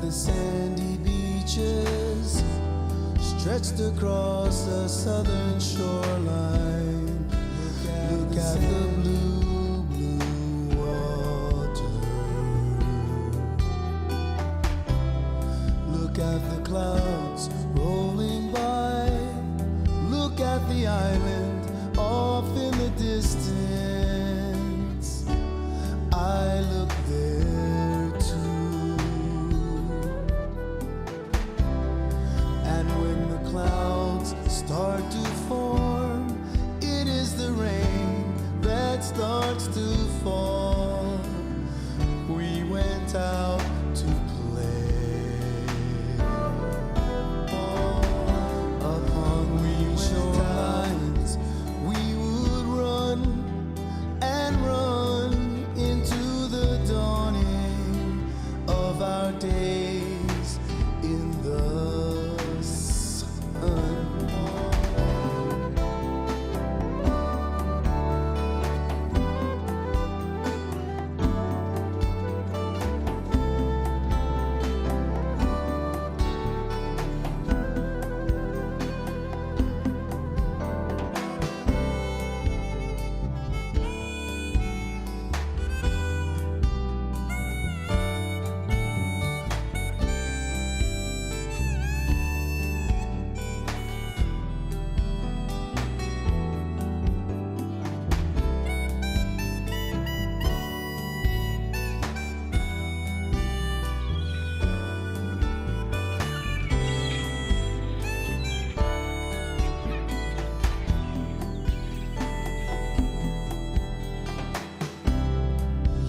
the sandy beaches stretched across the southern shoreline. Look at the blue, blue water. Look at the clouds rolling by. Look at the island off in the distance. I look there too. And when the clouds start to form, it is the rain that starts to fall. We went out to play upon green shorelines. We would run and run into the dawning of our days in the sun.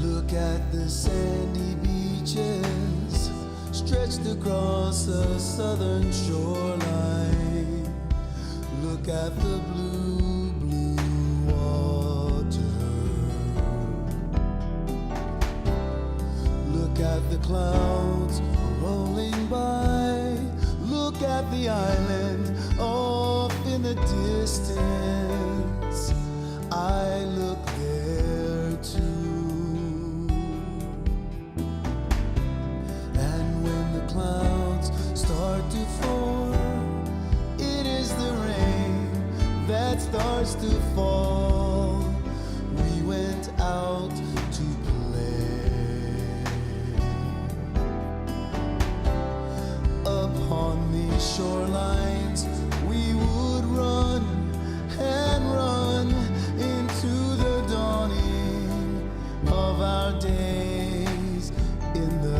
Look at the sandy beaches stretched across the southern shoreline. Look at the blue, blue water. Look at the clouds rolling by. Look at the island off in the distance. I look there too. Clouds start to form, it is the rain that starts to fall. We went out to play upon these shorelines. We would run and run into the dawning of our days in the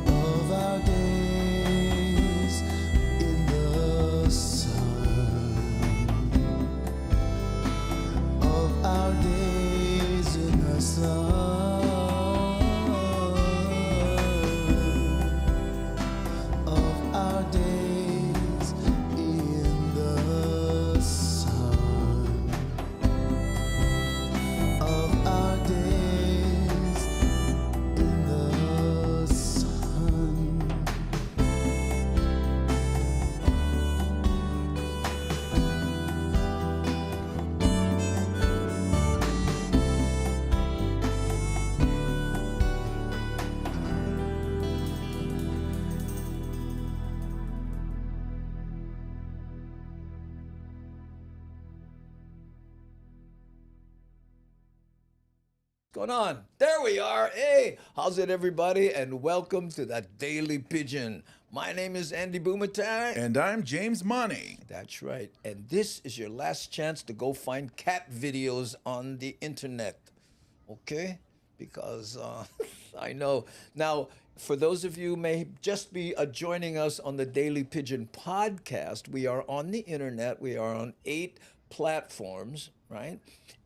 of our days in the sun, of our days in the sun, of our days in the sun, of our days in the sun. Going on? There we are. Hey, how's it, everybody? And welcome to the Daily Pidgin. My name is Andy Bumatai. And I'm James Money. That's right. And this is your last chance to go find cat videos on the internet. Okay? Because I know. Now, for those of you who may just be joining us on the Daily Pidgin podcast, we are on the internet. We are on 8 platforms, right?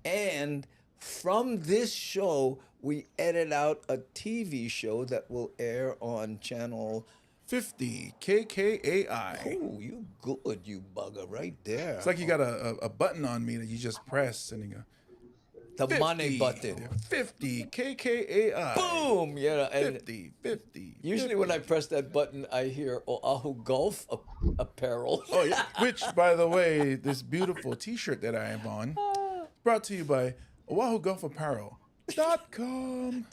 And from this show, we edit out a TV show that will air on channel 50 KKAI. Oh, you good, you bugger, right there. It's like you got a button on me that you just press and you go, The 50, money button. 50 KKAI. Boom! Yeah, and 50. usually when I press that button, I hear Oahu Golf apparel. Oh, yeah. Which, by the way, this beautiful T-shirt that I have on, brought to you by Oahu Golf Apparel. .com.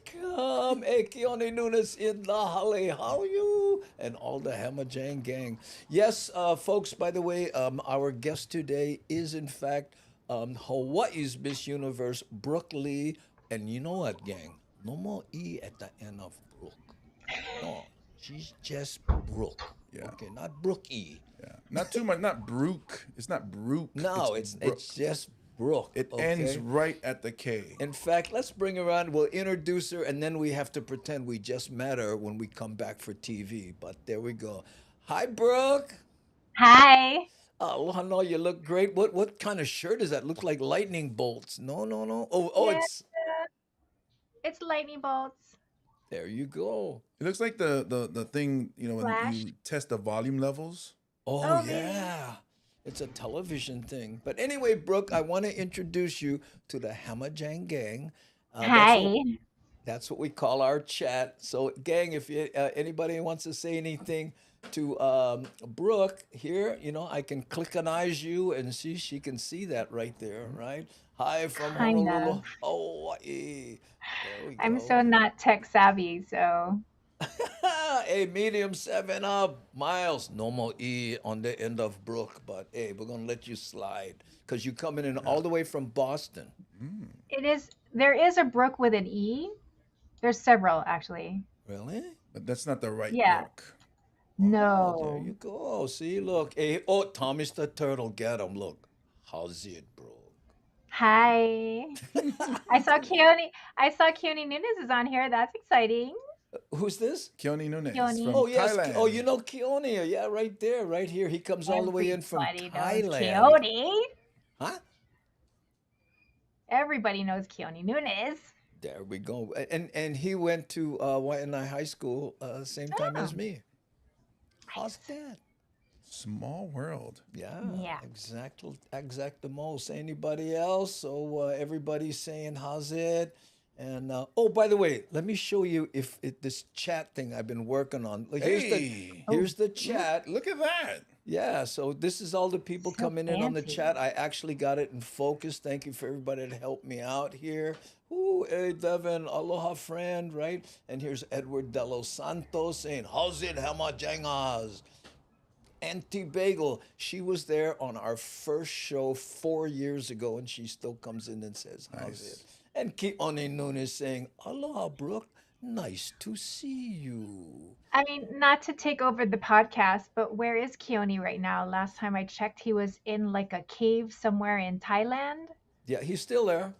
.com. Hey, Keone Nunes in the Holly. How are you? And all the Hammer Jane gang. Yes, folks, by the way, our guest today is, in fact, Hawaii's Miss Universe, Brook Lee. And you know what, gang? No more E at the end of Brook. No, she's just Brook. Yeah. Okay, not Brookie. Yeah. Not too much. Not Brook. It's not Brook. No, it's it's just Brook. It okay? ends right at the K. In fact, let's bring her on. We'll introduce her, and then we have to pretend we just met her when we come back for TV. But there we go. Hi, Brooke. Hi. Oh, I know you look great. What kind of shirt is that? Look like lightning bolts. No, no, no. Oh, Yeah, it's it's lightning bolts. there. You go. It looks like the thing, you know, when Flash. you test the volume levels. Oh, Oh, maybe. yeah. It's a television thing. But anyway, Brooke, I want to introduce you to the Hammer Jang Gang. Hi. That's what we call our chat. So, gang, if anybody wants to say anything to Brooke here, you know, I can clickanize you and see she can see that right there, right? Hi from Kind Honolulu, of. Hawaii. There we I'm go. so not tech savvy, so Hey, medium 7 up. Miles, no more E on the end of Brooke, but hey, we're going to let you slide because you're coming in all the way from Boston. there is a Brook with an E. There's several actually. Really? But that's not the right Yeah. Brook. Oh, there No. you go. See, look. Hey, oh, Thomas the Turtle, get him. Look. How's it, bro? Hi. I saw Keone Nunes is on here. That's exciting. Who's this? Keone Nunes Keone. from Oh, yes. Thailand. Oh, you know Keone. Yeah, right there, right here. He comes all the way in from Everybody knows Thailand. Keone. Huh? Everybody knows Keone Nunes. There we go. And he went to Waianae High School same time as Oh. me. How's that? Small world. Yeah, Yeah. exactamos. Anybody else? So everybody's saying how's it? And oh, by the way, let me show you if this chat thing I've been working on. Like, Hey. here's the chat. Look at that. Yeah, so this is all the people So coming in on the fancy. chat. I actually got it in focus. Thank you for everybody to help me out here. Ooh, hey, Devin, aloha friend, right? And here's Edward De Los Santos saying, how's it, Hamajangas? Auntie Bagel, she was there on our first show 4 years ago, and she still comes in and says, how's Nice. it? And Keone Nunes saying, aloha, Brooke, nice to see you. I mean, not to take over the podcast, but where is Keone right now? Last time I checked, he was in like a cave somewhere in Thailand, Yeah, he's still there,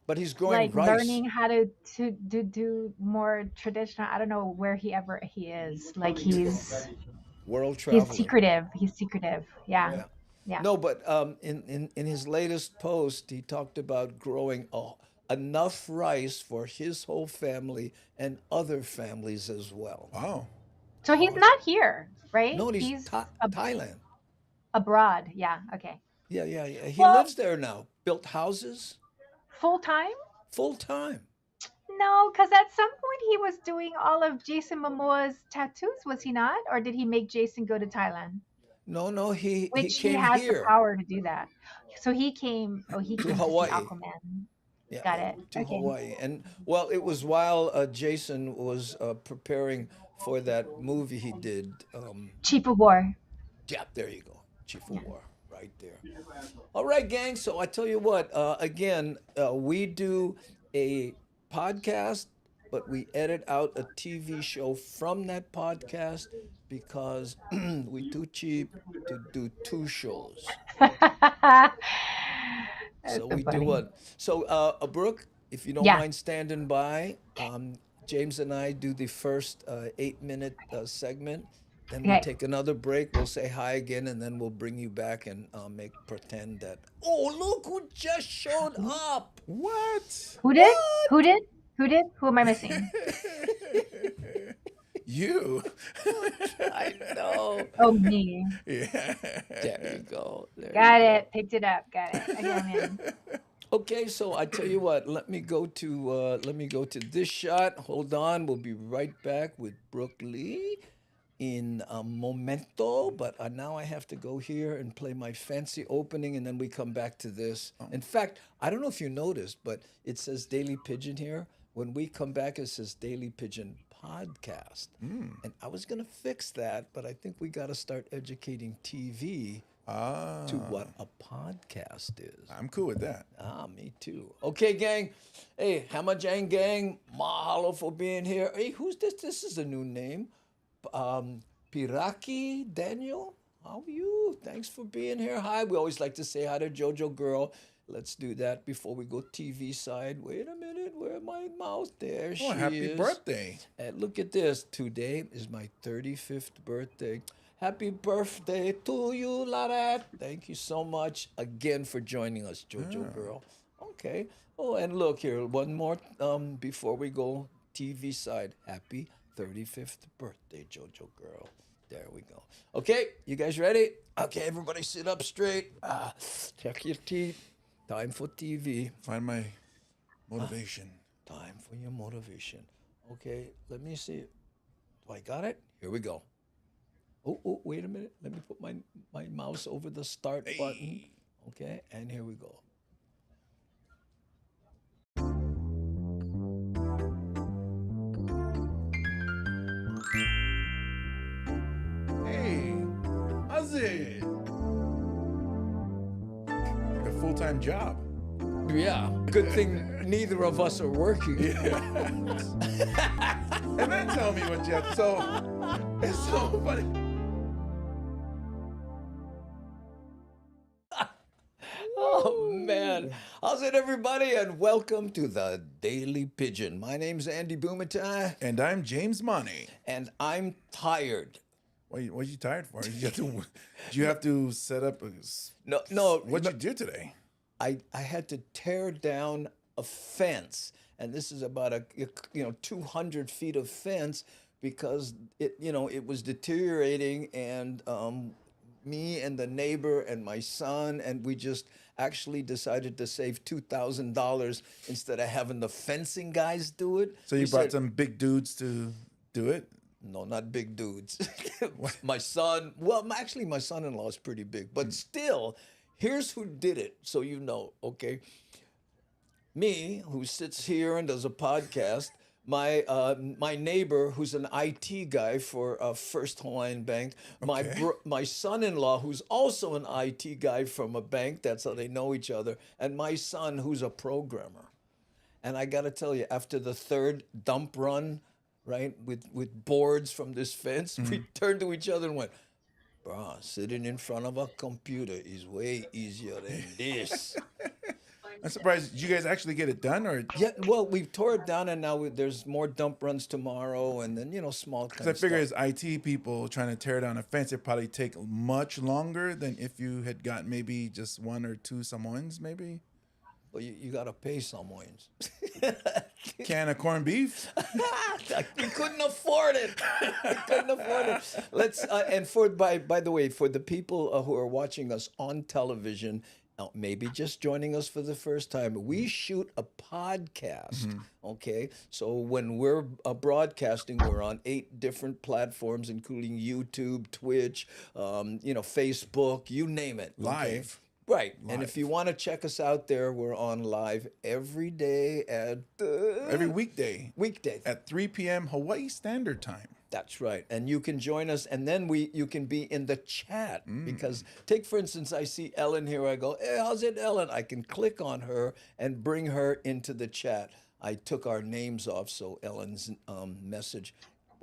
but he's growing like rice. learning how to do more traditional. I don't know where he is. Like World he's traveler. secretive. He's secretive. Yeah. Yeah. Yeah. No, but in his latest post, he talked about growing enough rice for his whole family and other families as well. Wow. So he's not here, right? No, he's He's Thailand. abroad. Yeah. Okay. Yeah, yeah, yeah. He Well, lives there now. Built houses full time? full time. No, because at some point he was doing all of Jason Momoa's tattoos, was he not? Or did he make Jason go to Thailand? No, he Which he came has the here power to do that. So he came. Oh, he to came to see Hawaii. Aquaman. Yeah, Got it. to Okay. Hawaii. And well, it was while Jason was preparing for that movie he did. Chief of War. Yeah, there you go. Chief of War, right there. All right, gang. So I tell you what, again, we do a podcast, but we edit out a TV show from that podcast because we too cheap to do two shows. That's So so we do funny. what? So, Brooke, if you don't Yeah. mind standing by, James and I do the first 8-minute segment. Then we Okay. take another break. We'll say hi again, and then we'll bring you back and make pretend that. Oh, look who just showed up! What? Who did? Who did? Who did? Who am I missing? You. I know. Oh, me. Yeah. There you go. There Got you go. it. Picked it up. Got it. Okay, I'm in. Okay, so I tell you what. Let me go to this shot. Hold on. We'll be right back with Brooke Lee. in a momento, but now I have to go here and play my fancy opening, and then we come back to this. In fact, I don't know if you noticed, but it says Daily Pigeon here. When we come back, it says Daily Pigeon Podcast. And I was going to fix that, but I think we got to start educating TV to what a podcast is. I'm cool with that. Me too. Okay, gang. Hey, Hammer Jang Gang, mahalo for being here. Hey, who's this? This is a new name. Piraki Daniel, how are you? Thanks for being here. Hi. We always like to say hi to Jojo Girl. Let's do that before we go TV side. Wait a minute. Where's my mouse? There she is. Happy birthday. And look at this. Today is my 35th birthday. Happy birthday to you, Larat. Thank you so much again for joining us, Jojo Girl. Okay. Oh, and look here. One more before we go TV side. Happy 35th birthday, Jojo Girl. There we go. Okay, you guys ready? Okay, everybody sit up straight. Check your teeth. Time for TV. Find my motivation. Time for your motivation. Okay, let me see. Do I got it? Here we go. Oh, wait a minute. Let me put my mouse over the start button. Okay, and here we go. Hey, how's it? Like a full-time job. Yeah, good thing neither of us are working. And then tell me what you have. So, it's so funny. Oh, man. How's it, everybody? And welcome to the Daily Pigeon. My name's Andy Bumatai. And I'm James Money. And I'm tired. What are you tired for? Did you have to set up a... No. What'd you do today? I had to tear down a fence. And this is about 200 feet of fence because it was deteriorating, and me and the neighbor and my son, and we just actually decided to save $2,000 instead of having the fencing guys do it. So you brought some big dudes to do it? No, not big dudes. My son-in-law is pretty big, but still, here's who did it, so you know, okay? Me, who sits here and does a podcast, my neighbor, who's an IT guy for First Hawaiian Bank, my son-in-law, who's also an IT guy from a bank, that's how they know each other, and my son, who's a programmer. And I got to tell you, after the third dump run, right, with boards from this fence, we turned to each other and went, "Bruh, sitting in front of a computer is way easier than this." I'm surprised. Did you guys actually get it done, or? Yeah, well, we tore it down, and now there's more dump runs tomorrow, and then small kind Because I of figure stuff. as IT people trying to tear down a fence, it probably take much longer than if you had got maybe just one or two Samoans, maybe. Well, you got to pay Samoans. Can of corned beef. We couldn't afford it. Let's and by the way, for the people who are watching us on television, maybe just joining us for the first time, we shoot a podcast. Okay, so when we're broadcasting, we're on 8 different platforms, including YouTube, Twitch, Facebook, you name it. Okay? Live. Right. And if you want to check us out there, we're on live every day at... Every weekday. Weekday. At 3 p.m. Hawaii Standard Time. That's right. And you can join us, and then you can be in the chat. Because take, for instance, I see Ellen here. I go, "Hey, how's it, Ellen?" I can click on her and bring her into the chat. I took our names off, so Ellen's message...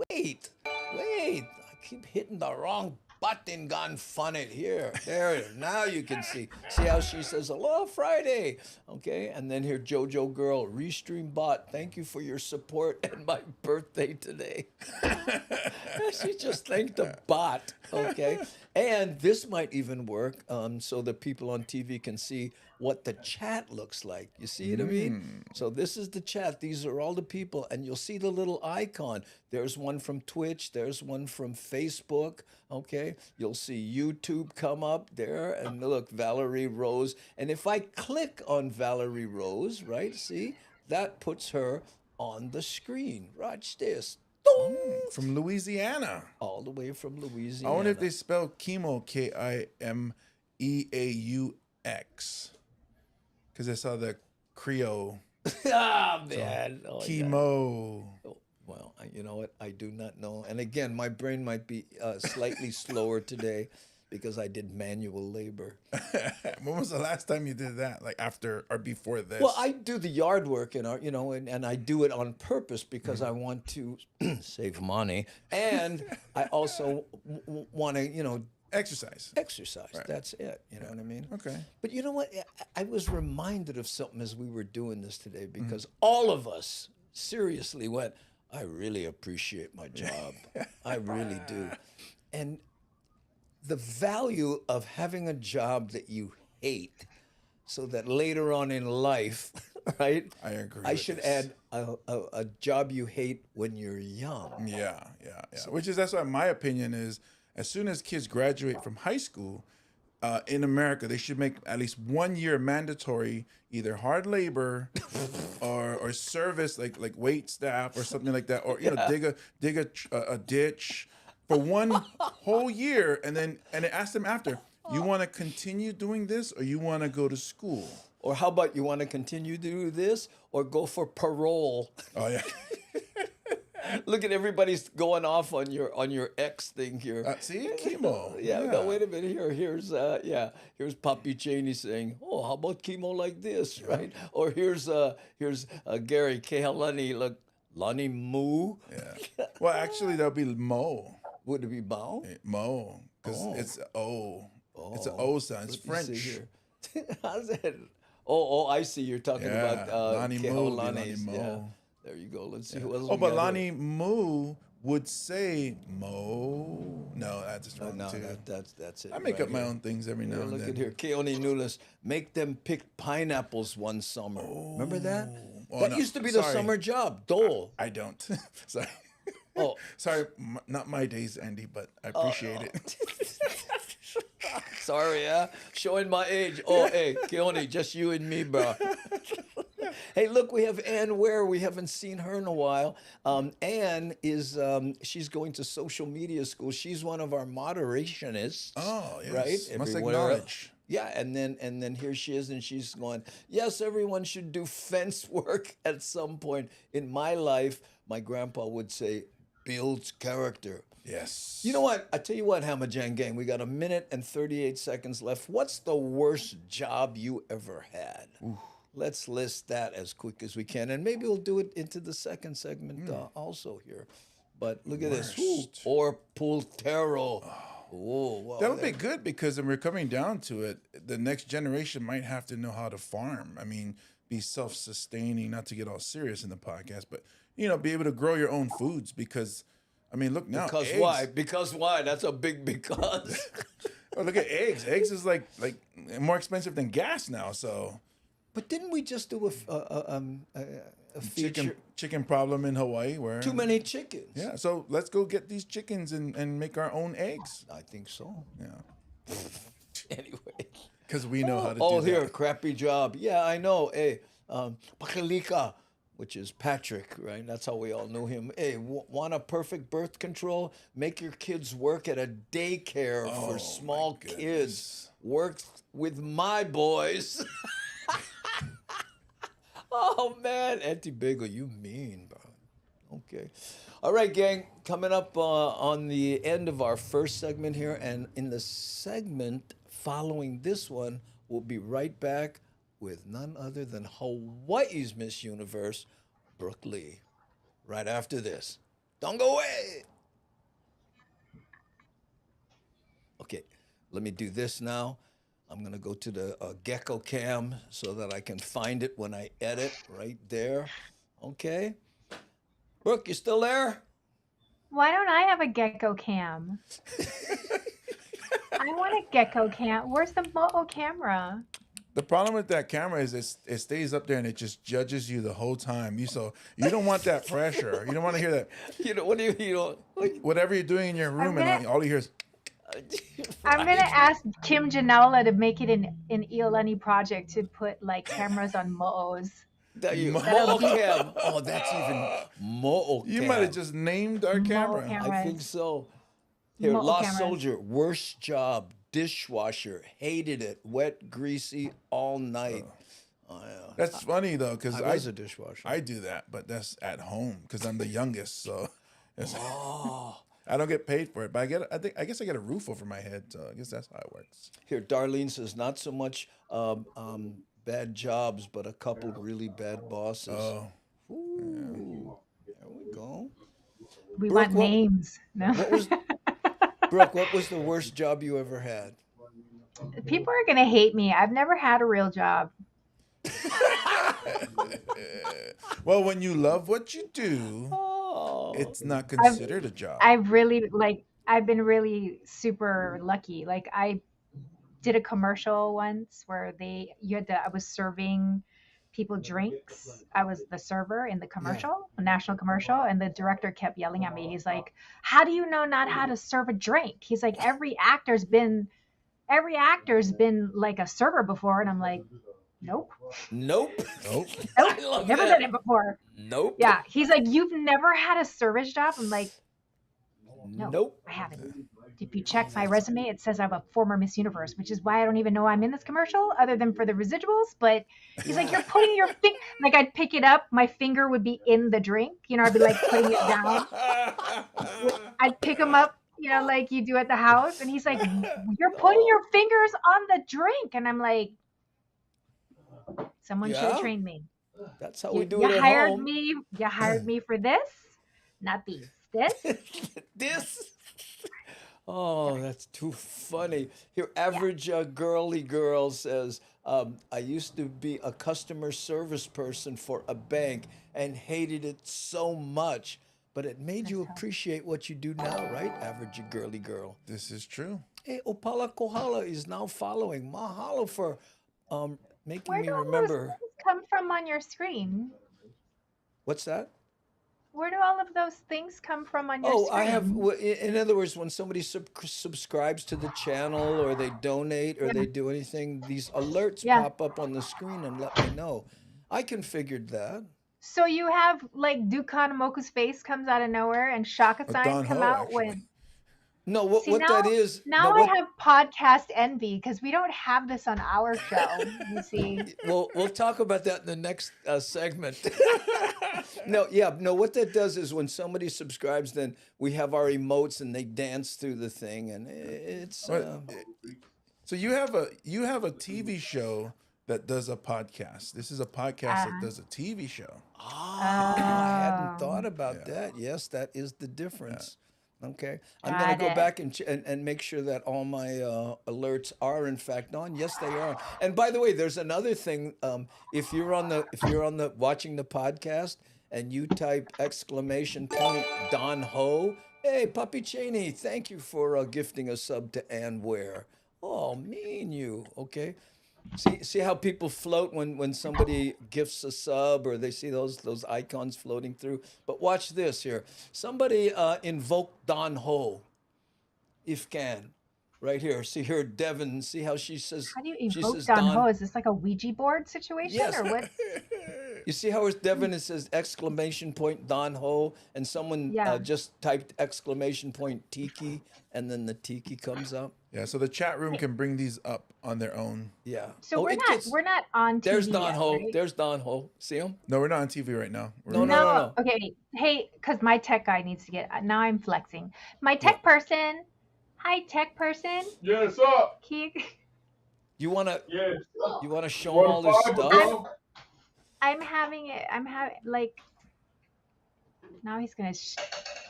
Wait. I keep hitting the wrong button, gone funny here. There it is. Now you can see. See how she says, "Hello, Friday." Okay, and then here, Jojo Girl, Restream Bot, thank you for your support and my birthday today. She just thanked the bot, okay? And this might even work so the people on TV can see what the chat looks like. You see what I mean? So this is the chat. These are all the people, and you'll see the little icon. There's one from Twitch. There's one from Facebook, okay? You'll see YouTube come up there, and look, Valerie Rose. And if I click on Valerie Rose, right, see, that puts her on the screen. Watch this. From Louisiana. All the way from I Louisiana. wonder if they spell chemo Kimeaux, because I saw the Creole Ah, man. Oh, yeah. chemo. Oh, well, you know what? I do not know. And again, my brain might be slightly slower today because I did manual labor. When was the last time you did that? Like after or before this? Well, I do the yard work, and and I do it on purpose because I want to save money, and I also want to, exercise. exercise. Right. That's it. You know what I mean? Okay. But you know what? I was reminded of something as we were doing this today because all of us seriously went, I really appreciate my job. I really do. And the value of having a job that you hate so that later on in life, right? I agree. I with should this. add a job you hate when you're young. Yeah. That's why my opinion is, as soon as kids graduate from high school, in America, they should make at least 1 year mandatory, either hard labor or service, like wait staff or something like that, or dig a ditch for one whole year, and ask them after, you want to continue doing this or you want to go to school? Or how about you want to continue to do this or go for parole? Oh yeah. Look at everybody's going off on your X thing here. See, chemo. Yeah, no, wait a minute. Here's Papi Cheney saying, "Oh, how about chemo like this?" Right? Or here's Gary Kehalani. Look, Lonnie Moo. Yeah. Well, actually, that'll be Mo. Would it be Bao? Mo, because it's O. It's an O sound. It's Let me see French. here. How's that? Oh, I see. You're talking about Lonnie Moo. Kehalani's. Lonnie Yeah. Mo. There you go. Let's see who else. Oh, we but got Lonnie Moo would say Mo. No, that's just here. wrong No, too. that's it. I make right up my here. own things every now Here, and look then. at here. Keone Nunes, make them pick pineapples one summer. Remember that? Oh, That no, used to be the sorry. summer job. Dole. I don't. Sorry. Oh, Sorry, not my days, Andy, but I appreciate it. sorry, showing my age. Oh, hey, Keone, just you and me, bro. Hey, look, we have Ann Ware. We haven't seen her in a while. Ann is she's going to social media school. She's one of our moderationists. Oh, yes. Right? Must Everywhere. acknowledge. Yeah, and then here she is, and she's going, yes, everyone should do fence work at some point. In my life, my grandpa would say, builds character. Yes. You know what? I tell you what, Hamajan Gang, we got 1 minute and 38 seconds left. What's the worst job you ever had? Let's list that as quick as we can, and maybe we'll do it into the second segment also here. But look at this. Worst. Or Pultero. Whoa, wow, That would be good, because when we're coming down to it, the next generation might have to know how to farm. I mean, be self-sustaining, not to get all serious in the podcast, but, be able to grow your own foods, because, I mean, look now. Because eggs. why? Because why? That's a big because. Oh, look at eggs. Eggs is like more expensive than gas now, so. But didn't we just do a feature? Chicken problem in Hawaii where. Too many chickens. Yeah, so let's go get these chickens and make our own eggs. I think so. Yeah. Anyway. Because we know how to do Oh, that. here, crappy job. Yeah, I know. Hey, Pakalika, which is Patrick, right? That's how we all knew him. Hey, want a perfect birth control? Make your kids work at a daycare for small kids. Work with my boys. Oh, man. Auntie Bagel, you mean, bro. Okay. All right, gang. Coming up on the end of our first segment here, and in the segment following this one, we'll be right back with none other than Hawaii's Miss Universe, Brook Lee. Right after this. Don't go away. Okay, let me do this now. I'm going to go to the gecko cam so that I can find it when I edit right there. Okay. Brooke, you still there? Why don't I have a gecko cam? I want a gecko cam. Where's the Mo'o camera? The problem with that camera is it stays up there and it just judges you the whole time. You don't want that pressure. You don't want to hear that. What do you like, Whatever you're doing in your room and all you hear is. I'm gonna ask Kim Janela to make it an Iolani project to put like cameras on Mo'os. There you That'll be Mo'okem. Oh, that's even Mo'okem. You might have just named our Mo camera. I think cameras. so. Here, Mo Lost cameras. Soldier, worst job, dishwasher, hated it, wet, greasy all night. Oh, yeah. That's funny though, because I was a dishwasher. I do that, but that's at home because I'm the youngest, so it's, Oh. I don't get paid for it. But I guess I get a roof over my head, so I guess that's how it works. Here, Darlene says, not so much bad jobs, but a couple really bad bosses. Oh, Ooh, there we go. We Brooke, want names. No. what was Brooke? What was the worst job you ever had? People are gonna hate me. I've never had a real job. well, when you love what you do, Oh, it's not considered a job. I've been really super lucky. Like I did a commercial once where I was serving people drinks. I was the server in the commercial, a national commercial, and the director kept yelling at me. He's like, "How do you know not how to serve a drink?" He's like, every actor's been like a server before, and I'm like, nope. nope. Nope. I love Never that. done it before. Nope. Yeah. He's like, you've never had a service job? I'm like, no, Nope. I haven't. If you check my resume, it says I'm a former Miss Universe, which is why I don't even know I'm in this commercial other than for the residuals. But he's like, you're putting your finger, like I'd pick it up, my finger would be in the drink. I'd be like putting it down. I'd pick them up, like you do at the house. And he's like, you're putting your fingers on the drink. And I'm like, someone should have Yeah. trained me. That's how we You, do you it at hired home. me. You hired me for this, not these. This. This. Oh, that's too funny. Here, average girly girl says, I used to be a customer service person for a bank and hated it so much, but it made you appreciate what you do now, right? Average girly girl. This is true. Hey, Opala Kohala is now following. Mahalo for making Where me do all remember. those things come from on your screen? What's that? Where do all of those things come from on your Oh, screen? I have. In other words, when somebody subscribes to the channel, or they donate, or they do anything, these alerts Yeah. pop up on the screen and let me know. I configured that. So you have like Dukan Moku's face comes out of nowhere and Shaka A sign Don come Ho, out actually. when. No, what See, what that is? now No, I what? have podcast envy because we don't have this on our show. You see, We'll talk about that in the next segment. No, what that does is when somebody subscribes, then we have our emotes and they dance through the thing, and it's. So you have a TV show that does a podcast. This is a podcast that does a TV show. I hadn't thought Oh. about that. Yes, that is the difference. Okay, I'm Got gonna go it. back and make sure that all my alerts are in fact on. Yes, they are. And by the way, there's another thing. If you're on the watching the podcast and you type exclamation point Don Ho, hey Puppy Cheney, thank you for gifting a sub to Ann Ware. Oh, mean you. Okay. See how people float when somebody gifts a sub, or they see those icons floating through. But watch this here. Somebody invoke Don Ho, if can, right here. See here, Devin. See how she says. How do you She invoke says Don Ho? Is this like a Ouija board situation Yes. or what? You see how it's Devin? It says exclamation point Don Ho, and someone Yeah. just typed exclamation point Tiki, and then the Tiki comes up. Yeah, so the chat room can bring these up on their own. Yeah. So Oh, it gets- we're not on TV There's Don yet, Ho. right? There's Don Ho. See him? No, we're not on TV right now. No. Okay. Hey, because my tech guy needs to get. Now I'm flexing. My tech person. Hi, tech person. Yes, up. Can you, You wanna Yes. you wanna show him all this stuff? I'm having it. I'm having like. Now he's gonna.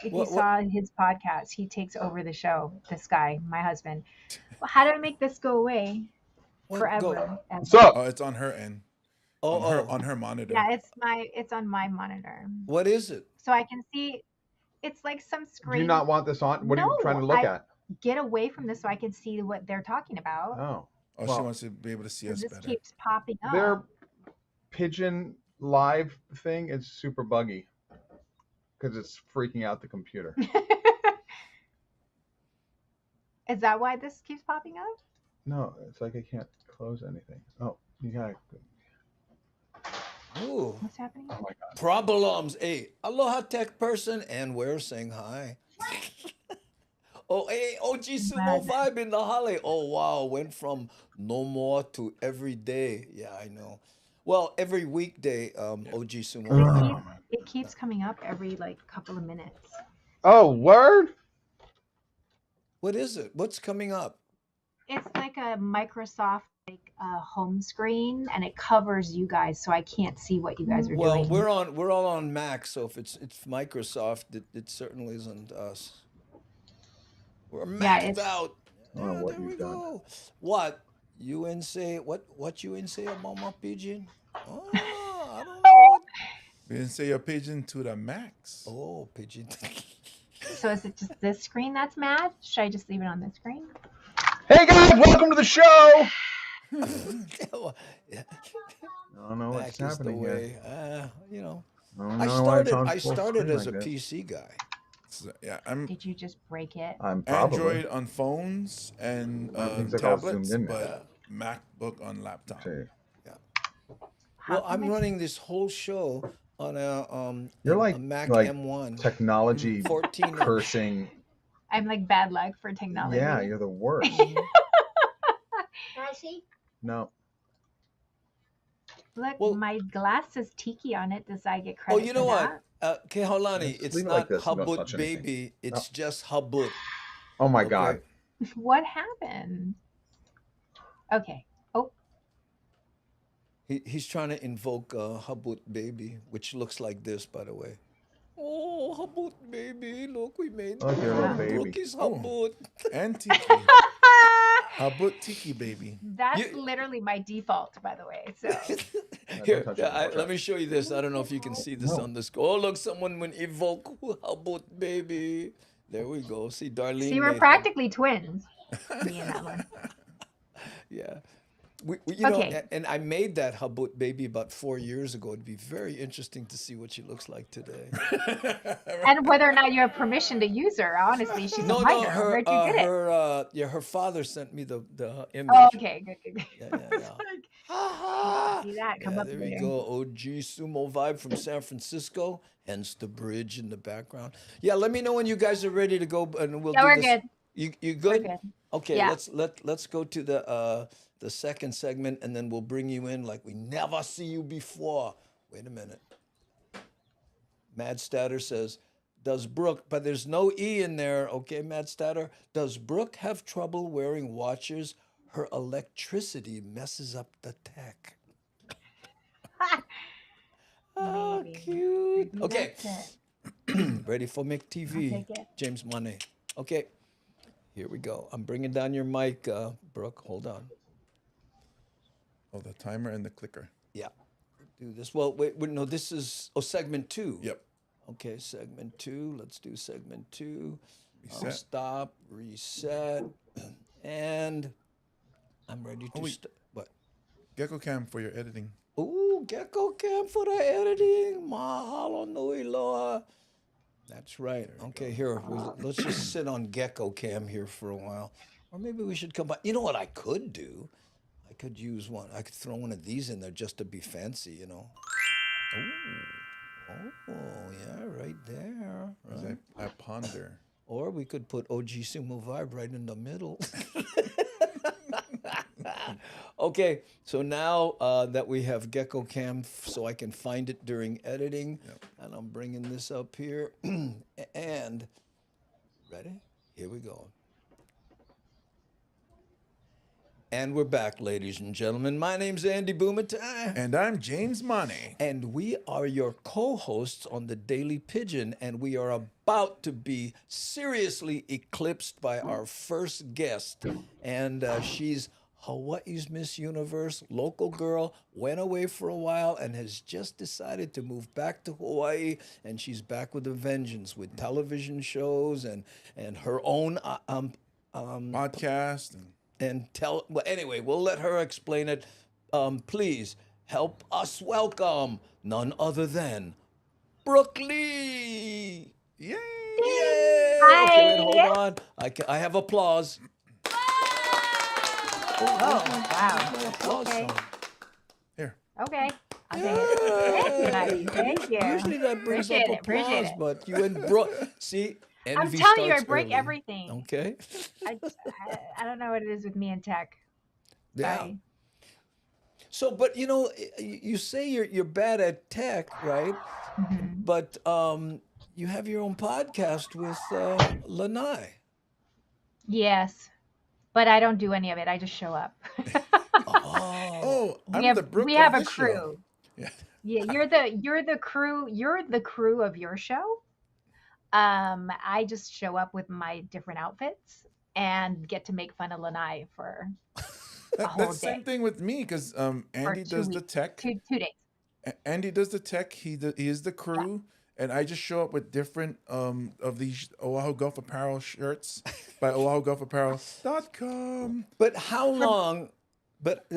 If What- you saw his podcast, he takes over the show. This guy, my husband. Well, how do I make this go away What? forever? Go. ever? What's up? Oh, it's on her end. Oh. On her monitor. Yeah, it's on my monitor, What is it? so I can see. It's like some Do screen. you not want this on? What are you No, trying to look at? Get away from this so I can see what they're talking about. Oh, Oh, she well, wants to be able to see us This better. keeps popping up. their Pidgin live thing is super buggy because it's freaking out the computer. Is that why this keeps popping up? No, it's like I can't close anything. Oh, you gotta. Ooh. What's happening? Oh my god. Problems. Hey, aloha tech person, and we're saying hi. Oh, hey, OG Sumo Glad. Vibe in the Holly. Oh, wow. Went from no more to every day. Yeah, I know. Well, every weekday, OG Sumo Because Vibe. it keeps coming up every like couple of minutes. Oh, word? What is it? What's coming up? It's like a Microsoft like home screen, and it covers you guys, so I can't see what you guys are Well, doing. we're all on Mac, so if it's Microsoft, it certainly isn't us. We're Yeah, maxed it's out. I don't know Yeah, what there we you've done. go. What? You ain't say what you ain't say about my pigeon? Oh, I don't know what. We didn't say your pigeon to the max. Oh, pigeon. so is it just this screen that's mad? Should I just leave it on this screen? Hey guys, welcome to the show. Yeah, I don't know what's Mac is the happening here. way. You know, I don't know why it's on I full started screen as a like this. PC guy. So, yeah, I'm Did you just break it? I'm probably. Android on phones and Things like all zoomed tablets, in but MacBook on laptop. See, How Well, come I'm it's- running this whole show on you're a like Mac like M1 technology 14 inch. cursing. I'm like bad luck for technology. Yeah, you're the worst. No, Look, Well- my glass says tiki on it. Does I get Oh, credit you for know that? what? Kehaulani, Just it's leave it not like this and don't Habut touch anything. baby. It's just Habut. oh my Okay. god. What happened? Okay. Oh, He's trying to invoke Habut baby, which looks like this, by the way. Oh, Habut baby, look, we made Look, your little Wow. baby. Brookie's Oh. Habut. And Tiki. Habut Tiki baby. that's You- literally my default, by the way. So Here, touch it, watch let out. me show you this. I don't know if you can see this No. on the screen. Oh, look, someone went evoke Habut baby. There we go. See, Darlene. see, we're made practically twins. Me and that one. Yeah. You know, Okay. and I made that Habut baby about 4 years ago. It'd be very interesting to see what she looks like today. And whether or not you have permission to use her, honestly, she's a minor. Where'd you get it? her father sent me the image. Oh, okay, good. Yeah, yeah, yeah. Like, Ha-ha! see that come Yeah, up there we later. go. OG Sumo Vibe from San Francisco, hence the bridge in the background. Yeah, let me know when you guys are ready to go, and we'll Yeah, do we're this. good. You We're good? good. Okay, Yeah. let's go to the second segment, and then we'll bring you in like we never see you before. Wait a minute. Mad Statter says, does Brooke, but there's no E in there, okay, Mad Statter? Does Brooke have trouble wearing watches? Her electricity messes up the tech. Oh, Maybe. cute. Maybe Okay, that's it. ready for McTV. I'll take it. James Money. Okay, here we go. I'm bringing down your mic, Brooke. Hold on. Oh, the timer and the clicker. Yeah, do this. Well, wait, no, this is, segment 2. Yep. Okay, segment 2. Let's do segment 2. Reset. Stop, reset, and I'm ready to wait. start. What? Gecko Cam for your editing. Ooh, Gecko Cam for the editing. Mahalo nui loa. That's right. Okay, here. Let's just sit on Gecko Cam here for a while. Or maybe we should come back. You know what I could do? I could use one. I could throw one of these in there just to be fancy, you know. Oh, yeah, right there. As Right. I ponder. Or we could put OG Sumo Vibe right in the middle. Okay, so now that we have Gecko Cam, so I can find it during editing, and I'm bringing this up here. And ready? Here we go. And we're back, ladies and gentlemen. My name's Andy Bumatai. And I'm James Money. And we are your co-hosts on the Daily Pidgin, and we are about to be seriously eclipsed by our first guest. And she's Hawaii's Miss Universe, local girl, went away for a while and has just decided to move back to Hawaii. And she's back with a vengeance with television shows and her own Podcast. well, anyway, we'll let her explain it. Please help us welcome none other than Brook Lee. Yay! Yay! Hi. Okay, wait, hold on. I have applause. Oh, wow. Applause Okay. song. Here. Okay. I'll take it. Thank you, honey. Thank you. Usually that brings up Appreciate it. Appreciate applause, it. but you and Brooke, see, I'm envy telling you, I starts break early. everything. Okay. I don't know what it is with me and tech. Yeah. Sorry. So, but you say you're bad at tech, right? Hmm. But you have your own podcast with Lanai. Yes, but I don't do any of it. I just show up. Oh, Oh, I'm the We Brook have of a this show. crew. Yeah. Yeah, you're the crew. You're the crew of your show. I just show up with my different outfits and get to make fun of Lanai for a whole That's the day same thing with me because or Andy two does the weeks, tech. 2 days. Andy does the tech. He is the Yeah. crew, and I just show up with different of these Oahu Golf Apparel shirts by OahuGolfApparel.com. but how long? But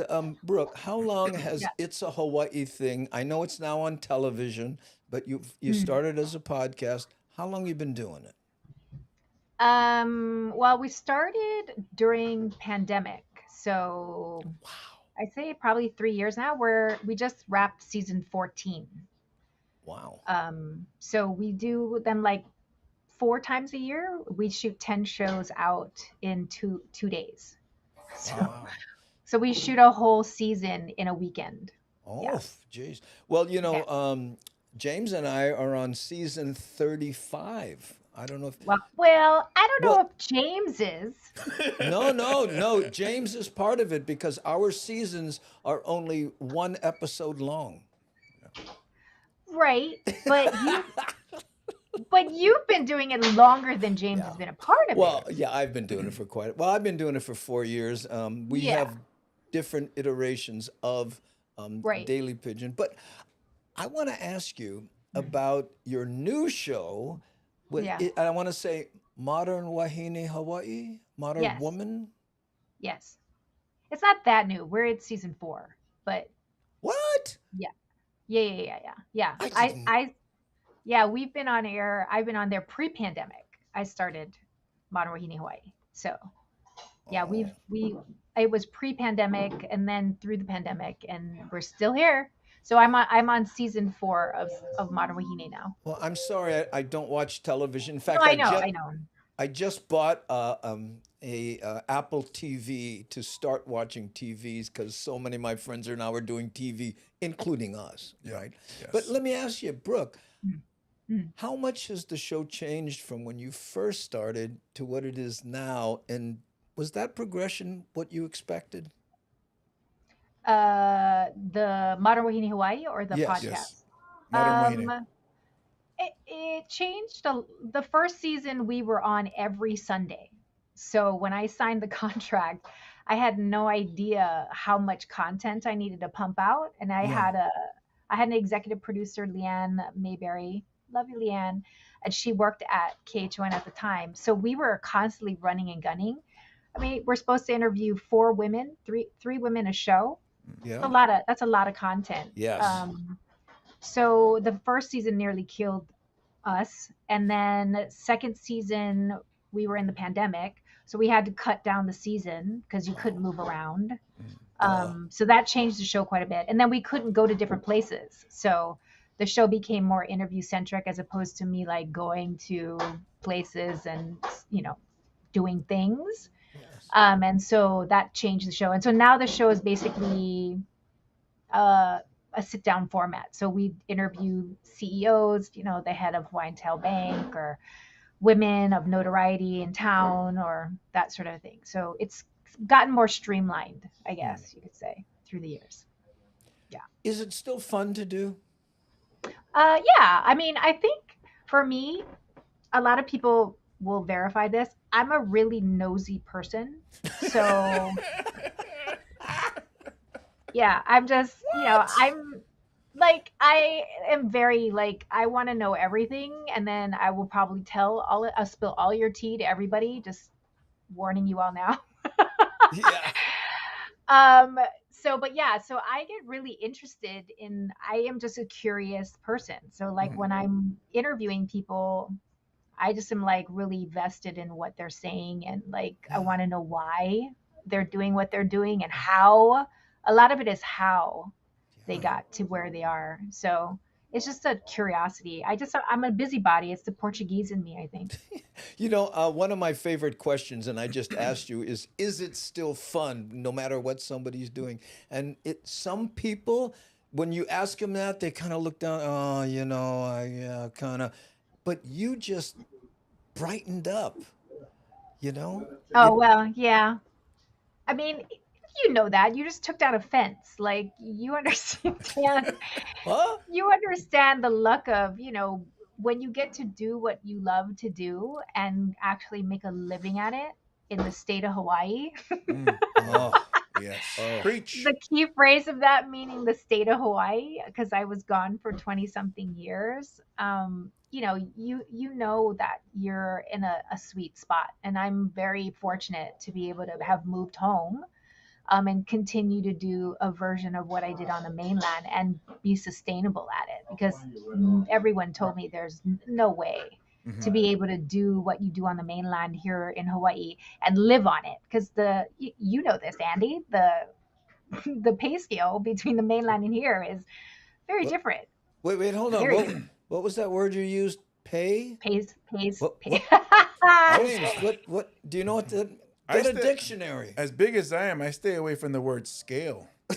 Brooke, how long has Yeah. It's a Hawaii thing? I know it's now on television, but you started as a podcast. How long you been doing it? Well, we started during pandemic, so I'd say probably 3 years now. We just wrapped season 14. Wow. So we do them like 4 times a year. We shoot 10 shows out in two days. So Wow. so we shoot a whole season in a weekend. Oh, Yeah. jeez. Well, Yeah. James and I are on season 35. I don't know if. Well, I don't know Well, if James is. no. James is part of it because our seasons are only one episode long. Right, but you've been doing it longer than James Yeah. has been a part of Well, it. yeah, I've been doing it for well, I've been doing it for 4 years. We Yeah. have different iterations of Right. Daily Pigeon. But I want to ask you about your new show. Yeah. And I want to say Modern Wahine Hawaii, Modern Yes. Woman. Yes. It's not that new. We're at season 4, but What? yeah. Yeah. I I didn't. I yeah, we've been on air. I've been on there pre-pandemic. I started Modern Wahine Hawaii. So, yeah, Oh. it was pre-pandemic and then through the pandemic and we're still here. So I'm on season 4 of Modern Wahine now. Well, I'm sorry, I don't watch television. In No, fact, I know. I know. I just bought a Apple TV to start watching TVs because so many of my friends are now are doing TV, including us, right? But Yes. let me ask you, Brooke, Mm. how much has the show changed from when you first started to what it is now? And was that progression what you expected? The Modern Wahine Hawaii or the Yes. podcast? Yes. Modern Wahine. It changed. The first season we were on every Sunday. So when I signed the contract, I had no idea how much content I needed to pump out, and Yeah. I had an executive producer, Leanne Mayberry, love you, Leanne, and she worked at KHON at the time. So we were constantly running and gunning. I mean, we're supposed to interview 4 women, three women a show. Yeah. That's a lot of content. Yes. So the first season nearly killed us, and then second season we were in the pandemic, so we had to cut down the season because you couldn't move around. So that changed the show quite a bit, and then we couldn't go to different places. So the show became more interview centric as opposed to me like going to places and doing things. Yes. And so that changed the show. And so now the show is basically a sit down format. So we interview CEOs, the head of Tail Bank or women of notoriety in town or that sort of thing. So it's gotten more streamlined, I guess you could say, through the years. Yeah. Is it still fun to do? Yeah. I mean, I think for me, a lot of people will verify this. I'm a really nosy person. So yeah, I'm just, I'm like, I am very like, I want to know everything. And then I will probably I'll spill all your tea to everybody, just warning you all now. Yeah. But yeah, so I get really interested I am just a curious person. So like when I'm interviewing people, I just am like really vested in what they're saying. And like, I want to know why they're doing what they're doing and how. A lot of it is how. they got to where they are. So it's just a curiosity. I'm a busybody. It's the Portuguese in me, I think. You know, one of my favorite questions, and I just asked you, is it still fun no matter what somebody's doing? And some people, when you ask them that, they kind of look down, oh, yeah, kind of. But you just brightened up, you know? Oh, It, well, yeah. I mean, you know that. You just took down a fence. Like, you understand. huh? You understand the luck of, when you get to do what you love to do and actually make a living at it in the state of Hawaii. Mm. Oh, Yes. oh. Preach. The key phrase of that meaning the state of Hawaii, because I was gone for 20 something years. You know that you're in a sweet spot. And I'm very fortunate to be able to have moved home, and continue to do a version of what I did on the mainland and be sustainable at it, because everyone told me there's no way to Hmm. be able to do what you do on the mainland here in Hawaii and live on it, because you know this, Andy, the pay scale between the mainland and here is very What? different. Wait, hold on. Very What was that word you used? Pay? pay. What? I was, James, what? Do you know what that? I Get a stay, dictionary. as big as I am, I stay away from the word scale. Pay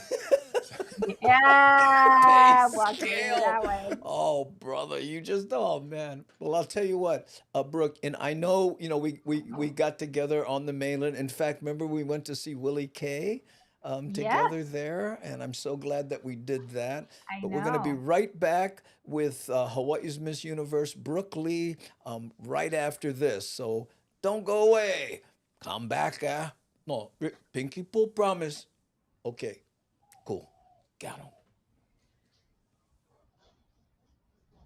Yeah, walk away with scale. that one. Oh, brother, oh man. Well, I'll tell you what, Brooke, and I know, we got together on the mainland. In fact, remember we went to see Willie K together Yes, there, and I'm so glad that we did that. I But we're gonna be know. right back with Hawaii's Miss Universe, Brooke Lee, right after this. So don't go away. Come back, No, Pinky Pull promise. Okay, cool. Got him.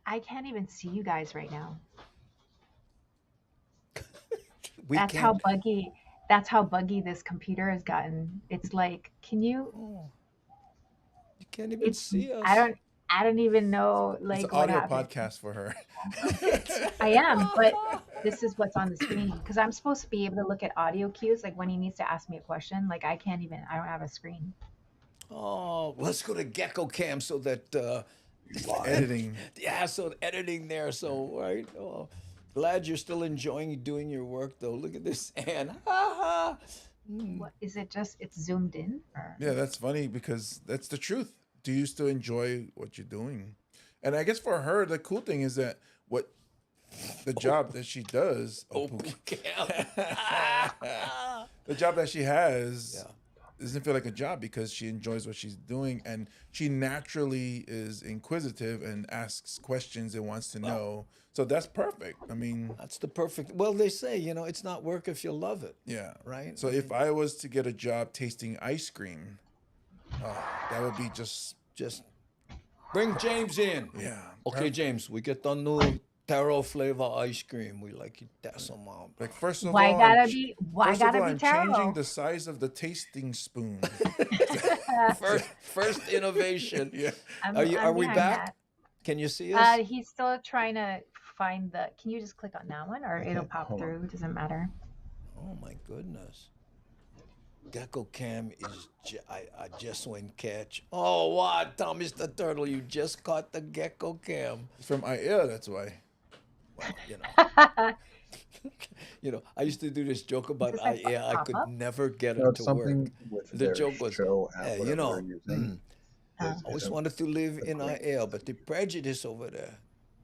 I can't even see you guys right now. We That's how can't. buggy that's how buggy this computer has gotten. It's like, can you Oh, you can't even it's see I us. don't I don't even know It's an like what audio happened. podcast for her. I am, but this is what's on the screen because I'm supposed to be able to look at audio cues like when he needs to ask me a question. Like I don't have a screen. Oh, let's go to Gecko Cam so that Editing. yeah, so editing there. So right. Oh, glad you're still enjoying doing your work though. Look at this, and ha ha. What is it, just it's zoomed in or Yeah, that's funny because that's the truth. Do you still enjoy what you're doing? And I guess for her, the cool thing is that what the job that she does, Oh, Cam. the job that she has Yeah. doesn't feel like a job because she enjoys what she's doing and she naturally is inquisitive and asks questions and wants to know. So that's perfect. I mean, That's the perfect. Well, they say it's not work if you love it, yeah. right? So if I was to get a job tasting ice cream, that would be Just bring James in. yeah. Okay, James, we get the new taro flavor ice cream. We like it. That's some Like first of why all, why gotta be I'm changing taro? the size of the tasting spoon. first innovation. Yeah. Are I'm we behind back? that. Can you see us? He's still trying to find can you just click on that one or it'll pop Hold on. through? It doesn't matter. Oh my goodness. Gecko Cam is I just went catch. Oh what, Thomas the Turtle, you just caught the Gecko Cam. It's from IAEA, that's why. Well, I used to do this joke about Does that yeah, I pop could up? never get No, it it's to work. something with The their joke was, show app, hey, whatever they're using. Oh. always wanted to live in IL, but the prejudice over there,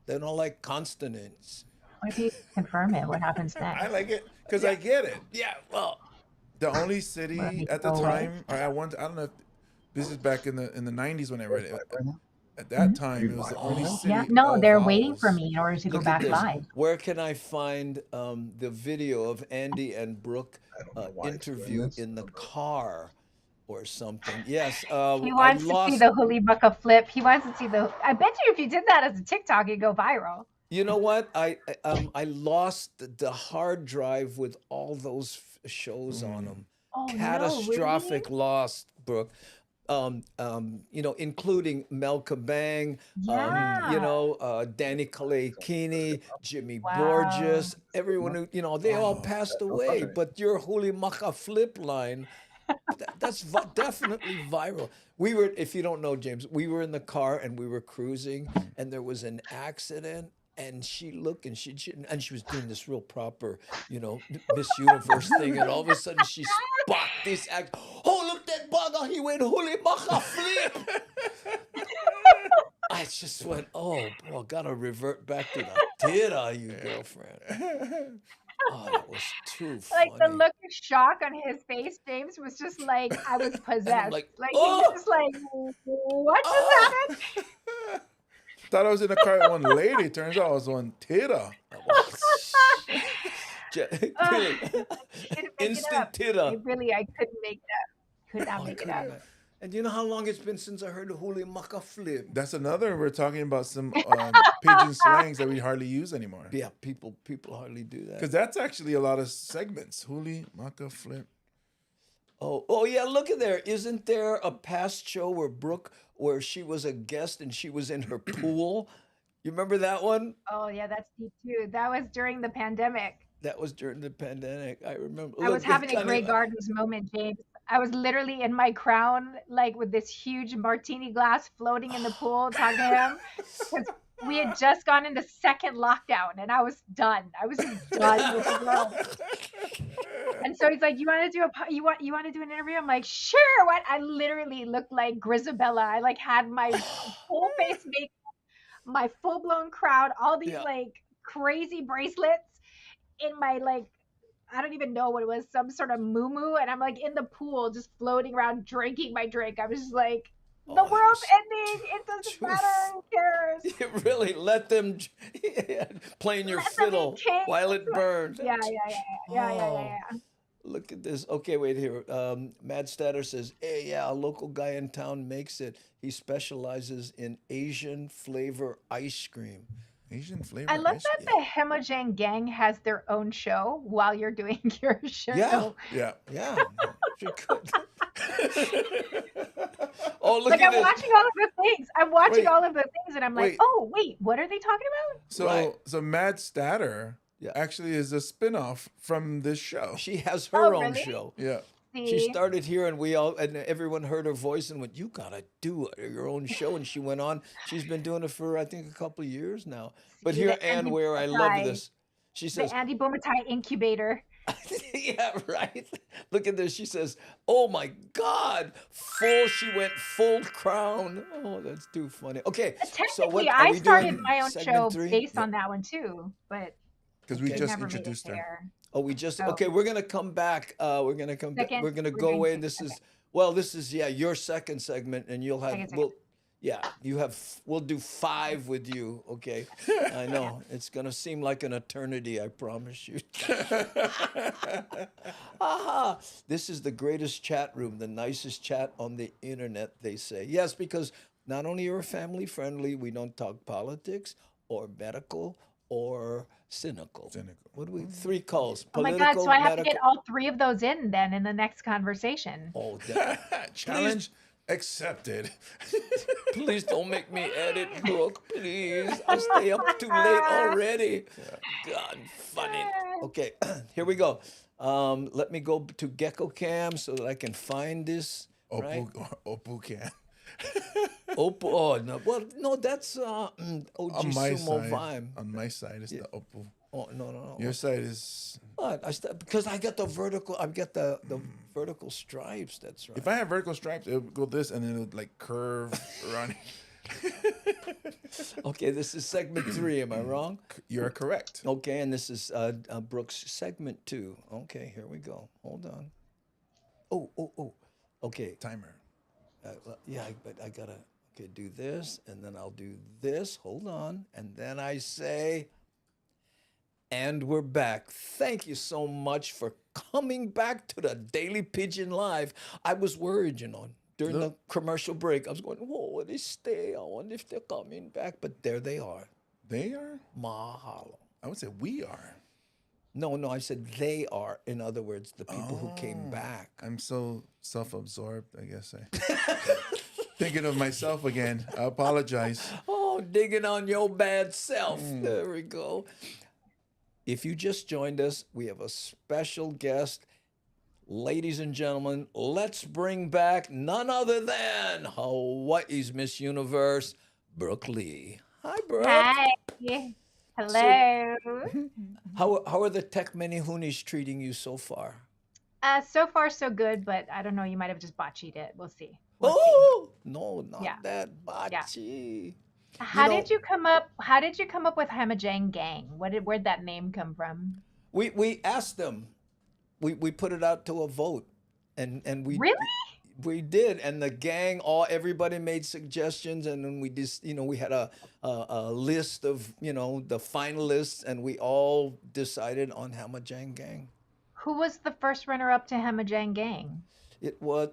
they don't like consonants. What if you confirm it? What happens I next? like it because I get it. Yeah, well, The only Well, city you at the go away. time, or I don't know if this is back in the 90s when I read it. Right now? At that time, it was the only Oh. city. Yeah, no, all they're waiting for vowels. me in order to go look at back this. live. Where can I find the video of Andy and Brooke I don't know why it's doing interview this. in the car or something? Yes, He I wants to see lost. the huli bucka flip. He wants to see I bet you if you did that as a TikTok, it'd go viral. You know what? I lost the hard drive with all those shows on them. Oh no, Catastrophic really? loss, Brooke. Including Mel Kabang, Yeah. Danny Kalekini, Jimmy Wow. Borges, everyone who, they all passed away. Okay. But your Huli Maka flip line, That's definitely viral. We were, if you don't know, James, we were in the car and we were cruising, and there was an accident. And she looked, and and she was doing this real proper, Miss Universe thing, and all of a sudden she spot this act. Oh, look that bugger! He went holy maca flip. I just went, oh boy, gotta revert back to the theater, you girlfriend. Oh, that was too Like the funny. look of shock on his face, James was just like I was And I'm possessed. like, Like he was oh, just like, what just oh. happened? Thought I was in the car with one lady. Turns out I was on Tita. Really, Couldn't make it instant up. titter. I couldn't make it up. Could not Oh, I make it couldn't up. imagine. And you know how long it's been since I heard the holy maca flip? That's another. We're talking about some pigeon slangs that we hardly use anymore. Yeah, people hardly do that. Because that's actually a lot of segments. Huli, maka, flip. Oh yeah, look at there. Isn't there a past show where Brooke, where she was a guest and she was in her pool? You remember that one? Oh yeah, that's deep too. That was during the pandemic. That was during the pandemic. I remember. I was Look, it's having a kind Grey of Gardens moment, James. I was literally in my crown, like with this huge martini glass floating in the pool, talking to him. Because we had just gone into second lockdown and I was done. I was just done with the world. And so he's like, "You want to do you want to do an interview?" I'm like, "Sure." What? I literally looked like Grisabella. I like had my full face makeup, my full blown crowd, all these yeah. like crazy bracelets in my like I don't even know what it was, some sort of moo and I'm like in the pool just floating around drinking my drink. I was just like, the Oh, that world's was ending. It doesn't too. matter. Who cares? You really let them playing your Let them fiddle be kings. while it burns. Yeah. Oh, look at this. Okay, wait here. Mad Statter says, "Hey, yeah, a local guy in town makes it. He specializes in Asian flavor ice cream." Asian flavor I love ice that cream. the Hemojang gang has their own show while you're doing your show. Yeah, Yeah. yeah, she could. Oh, look Like at I'm this. watching all of the things. I'm watching Wait, all of the things and I'm like, wait. oh wait, what are they talking about? So Right. so Mad Statter Yeah. actually is a spin-off from this show. She has Oh her own really? show. Yeah. She See? started here, and everyone heard her voice and went, "You gotta do your own show." And she went on. She's been doing it for I think a couple of years now. But See here, the Ann, Andy where I love Bumatai, this, she the says, Andy Bumatai incubator. "Yeah, right." Look at this. She says, "Oh my God, full." She went full crown. Oh, that's too funny. Okay, so Technically, what are I we started doing? my own show Segment three? based Yeah. on that one too, but Because we Okay. it just never made it introduced her. there. Oh, we just Oh, okay. We're gonna come back. We're gonna come back. second, We're gonna we're go doing away. second. This Okay, is this is your second segment, and you'll have second. we'll do 5 with you. Okay, I know it's gonna seem like an eternity. I promise you. Aha! This is the greatest chat room, the nicest chat on the internet. They say yes, because not only are we family friendly, we don't talk politics or medical or cynical. Cynical. What do we? 3 calls: Oh my God! political, So I have to get medical. all 3 of those in then in the next conversation. Oh, Challenge accepted. please don't make me edit, Brooke. Please, I stay up too late already. God, funny. Okay, here we go. Let me go to Gecko Cam so that I can find this. Right? Opu can. Oppo. Oh no. Well, no, that's OG On my Sumo side. Vime. On my side is the Opu. Oh no. Your side is. What? Because I got the vertical. I get the vertical stripes. That's right. If I have vertical stripes, it would go this and then it would like curve around. Okay, this is segment 3. Am I wrong? You're correct. Okay, and this is Brooks segment 2. Okay, here we go. Hold on. Oh. Okay. Timer. Yeah, but I gotta do this, and then I'll do this. Hold on, and then I say, and we're back. Thank you so much for coming back to the Daily Pigeon Live. I was worried, during the commercial break. I was going, whoa, will they stay? I wonder if they're coming back, but there they are. They are? Mahalo. I would say we are. No, I said they are. In other words, the people who came back. I'm so self-absorbed, I guess. Thinking of myself again. I apologize. Oh, digging on your bad self. There we go. If you just joined us, we have a special guest. Ladies and gentlemen, let's bring back none other than Hawaii's Miss Universe, Brook Lee. Hi, Brooke. Hi. So, Hello. how are the Tech Many treating you so far? So far so good, but I don't know. You might have just botched it. We'll see. We'll see. Oh no, not Yeah. that Yeah. bachi. You How know, did you come up? How did you come up with Hamajang Gang? Where'd that name come from? we asked them. We put it out to a vote, and Really? we did, and the gang, everybody made suggestions, and then we just, we had a list of, the finalists, and we all decided on Hamajang Gang. Who was the first runner-up to Hamajang Gang? It was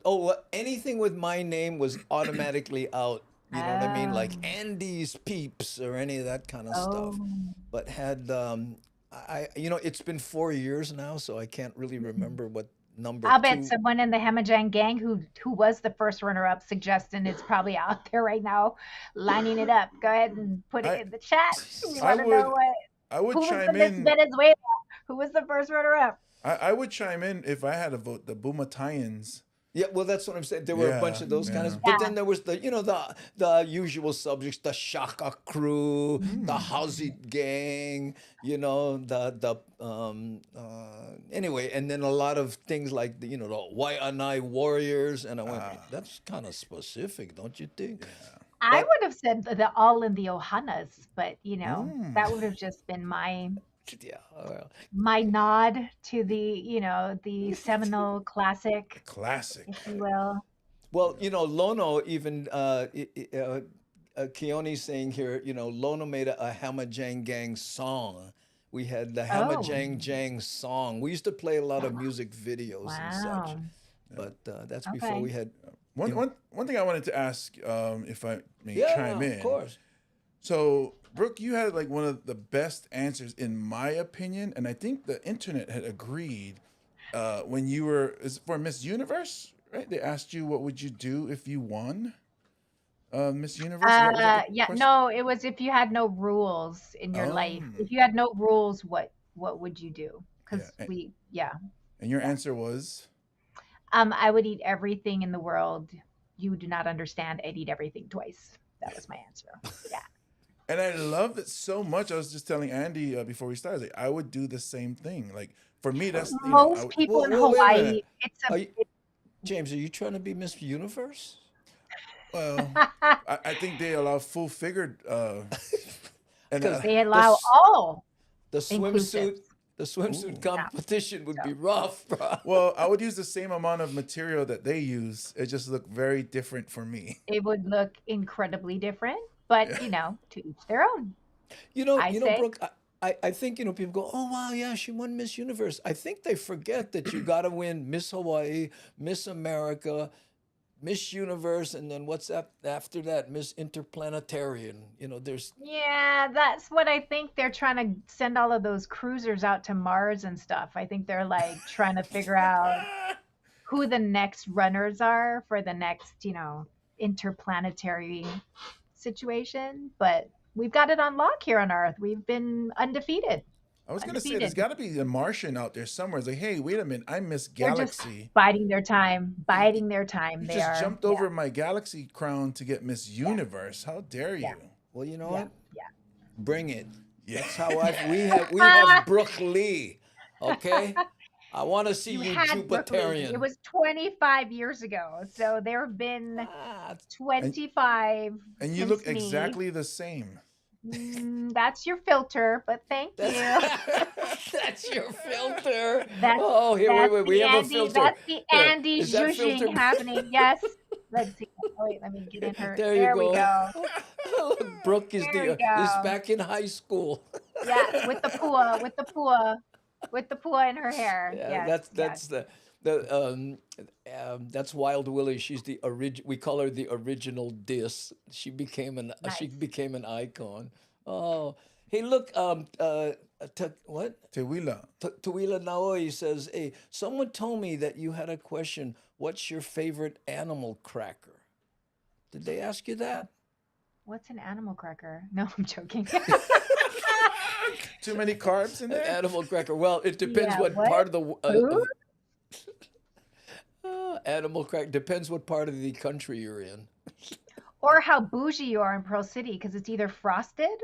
anything with my name was automatically out. You know what I mean? Like Um, Andy's Peeps or any of that kind of stuff. oh. But had it's been 4 years now, so I can't really remember what number I'll bet two. someone in the Hamajang Gang who was the first runner-up suggestion is probably out there right now, lining it up. Go ahead and put it I in the chat. We I want to would know I would who was the chime Miss in. Venezuela? Who was the first runner-up? I would chime in if I had a vote. The Bumataians. Yeah, well, that's what I'm saying. There were a bunch Yeah, of those kind yeah. of, but then there was the usual subjects, the Shaka crew, the Howzit gang, anyway, and then a lot of things like the Waianae warriors, and I went, that's kind of specific, don't you think? I But would have said the all in the Ohanas, but Mm. that would have just been yeah, well, my nod to the seminal classic, Classic. if you will. well, Lono even Keone's saying here, Lono made a Hamajang Gang song. We had the Oh, Hamajang Jang song. We used to play a lot of music videos and such, wow. but that's before Okay. we had. One, You, one, one thing I wanted to ask, if I may chime yeah, of in. course. So, Brooke, you had like one of the best answers, in my opinion, and I think the internet had agreed when you were is for Miss Universe, right? They asked you what would you do if you won Miss Universe. Was that the Yeah, question? no, it was if you had no rules in your life. Um, If you had no rules, what would you do? yeah, Because yeah, and your yeah. answer was, I would eat everything in the world. You do not understand. I'd eat everything twice. That was my answer. Yeah. and I loved it so much. I was just telling Andy before we started, like, I would do the same thing. Like for me, that's I Most would, people in Wait a minute. Hawaii, it's Are you, James? Are you trying to be Miss Universe? well, a I think they allow full figured, and Because they the allow s- all the inclusives. swimsuit ooh. Yeah. competition would So be rough, bro. Well, I would use the same amount of material that they use. It just looked very different for me. it would look incredibly different, but Yeah. to each their own. I say, Brooke, I think, people go, oh, wow, yeah, she won Miss Universe. I think they forget that you got to win Miss Hawaii, Miss America, Miss Universe, and then what's up after that? Miss Interplanetarian. There's, yeah, that's what I think. They're trying to send all of those cruisers out to Mars and stuff. I think they're like trying to figure out who the next runners are for the next, interplanetary situation. But we've got it on lock here on Earth. We've been undefeated. I was gonna say there's Undefeated. got to be a Martian out there somewhere. It's like, hey, wait a minute, I Miss They're just Galaxy. biding their time, You, biding their time. you They just are, jumped yeah, over my Galaxy crown to get Miss yeah, Universe. How dare yeah, you? well, you know yeah, what? yeah. Bring it. Yeah. That's how we have Brooke Lee. Okay? I want to see You you had Brooklyn. It Jupiterian. was 25 years ago. So there have been Ah, and 25 and you look since me. exactly the same. That's your filter, but thank you. that's your filter. That's Oh, here, that's wait. We the have a Andy. filter. That's the Here, Andy is that zhuzhing filter? happening. Yes. Let's see. Oh, wait, let me get in her. There you There we go. go. Look, Brooke There we is go. back in high school. Yeah, with the pua in her hair. Yeah, Yes, that's yes. that's Wild Willie. She's the We call her the original Diss. She Nice. became an icon. Oh, hey, look. What? Tewila. Tuila Naoi says, "Hey, someone told me that you had a question. What's your favorite animal cracker? Did they ask you that?" What's an animal cracker? No, I'm joking. Too many carbs in An there? animal cracker. Well, it depends Yeah, what what? part of the Food? Animal crack depends what part of the country you're in. Or how bougie you are in Pearl City, because it's either frosted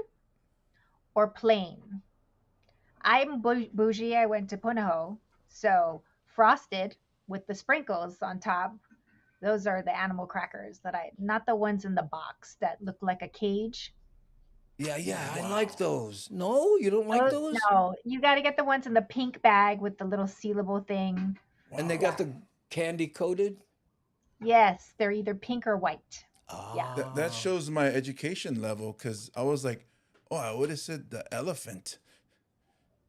or plain. I'm bougie. I went to Punahou, so frosted with the sprinkles on top. Those are the animal crackers that I, not the ones in the box that look like a cage. Yeah, Oh, yeah, I like wow. those. No, you don't like Those, those? no, you got to get the ones in the pink bag with the little sealable thing. And they Wow. got Yeah. the candy coated? Yes, they're either pink or white. Yeah. That Ah. shows my education level because I was like, oh, I would have said the elephant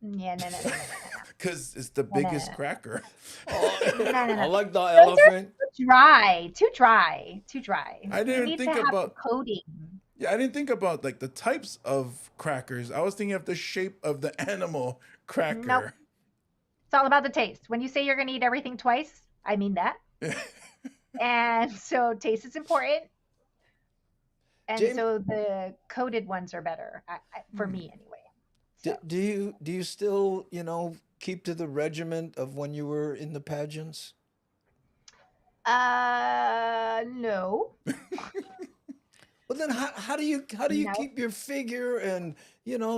Yeah, no, no, no, no, no, because it's the no, no, no, biggest cracker. Oh, no, no, no, I no. like the Those are elephant. too dry, too dry, too dry. I You didn't need to think have the about coating. Yeah, I didn't think about like the types of crackers. I was thinking of the shape of the animal Nope. cracker. It's all about the taste. When you say you're going to eat everything twice, I mean that. And so taste is important. And James, so the coated ones are better for me anyway. So, do you still, keep to the regiment of when you were in the pageants? no, Well, then how do you no. keep your figure? And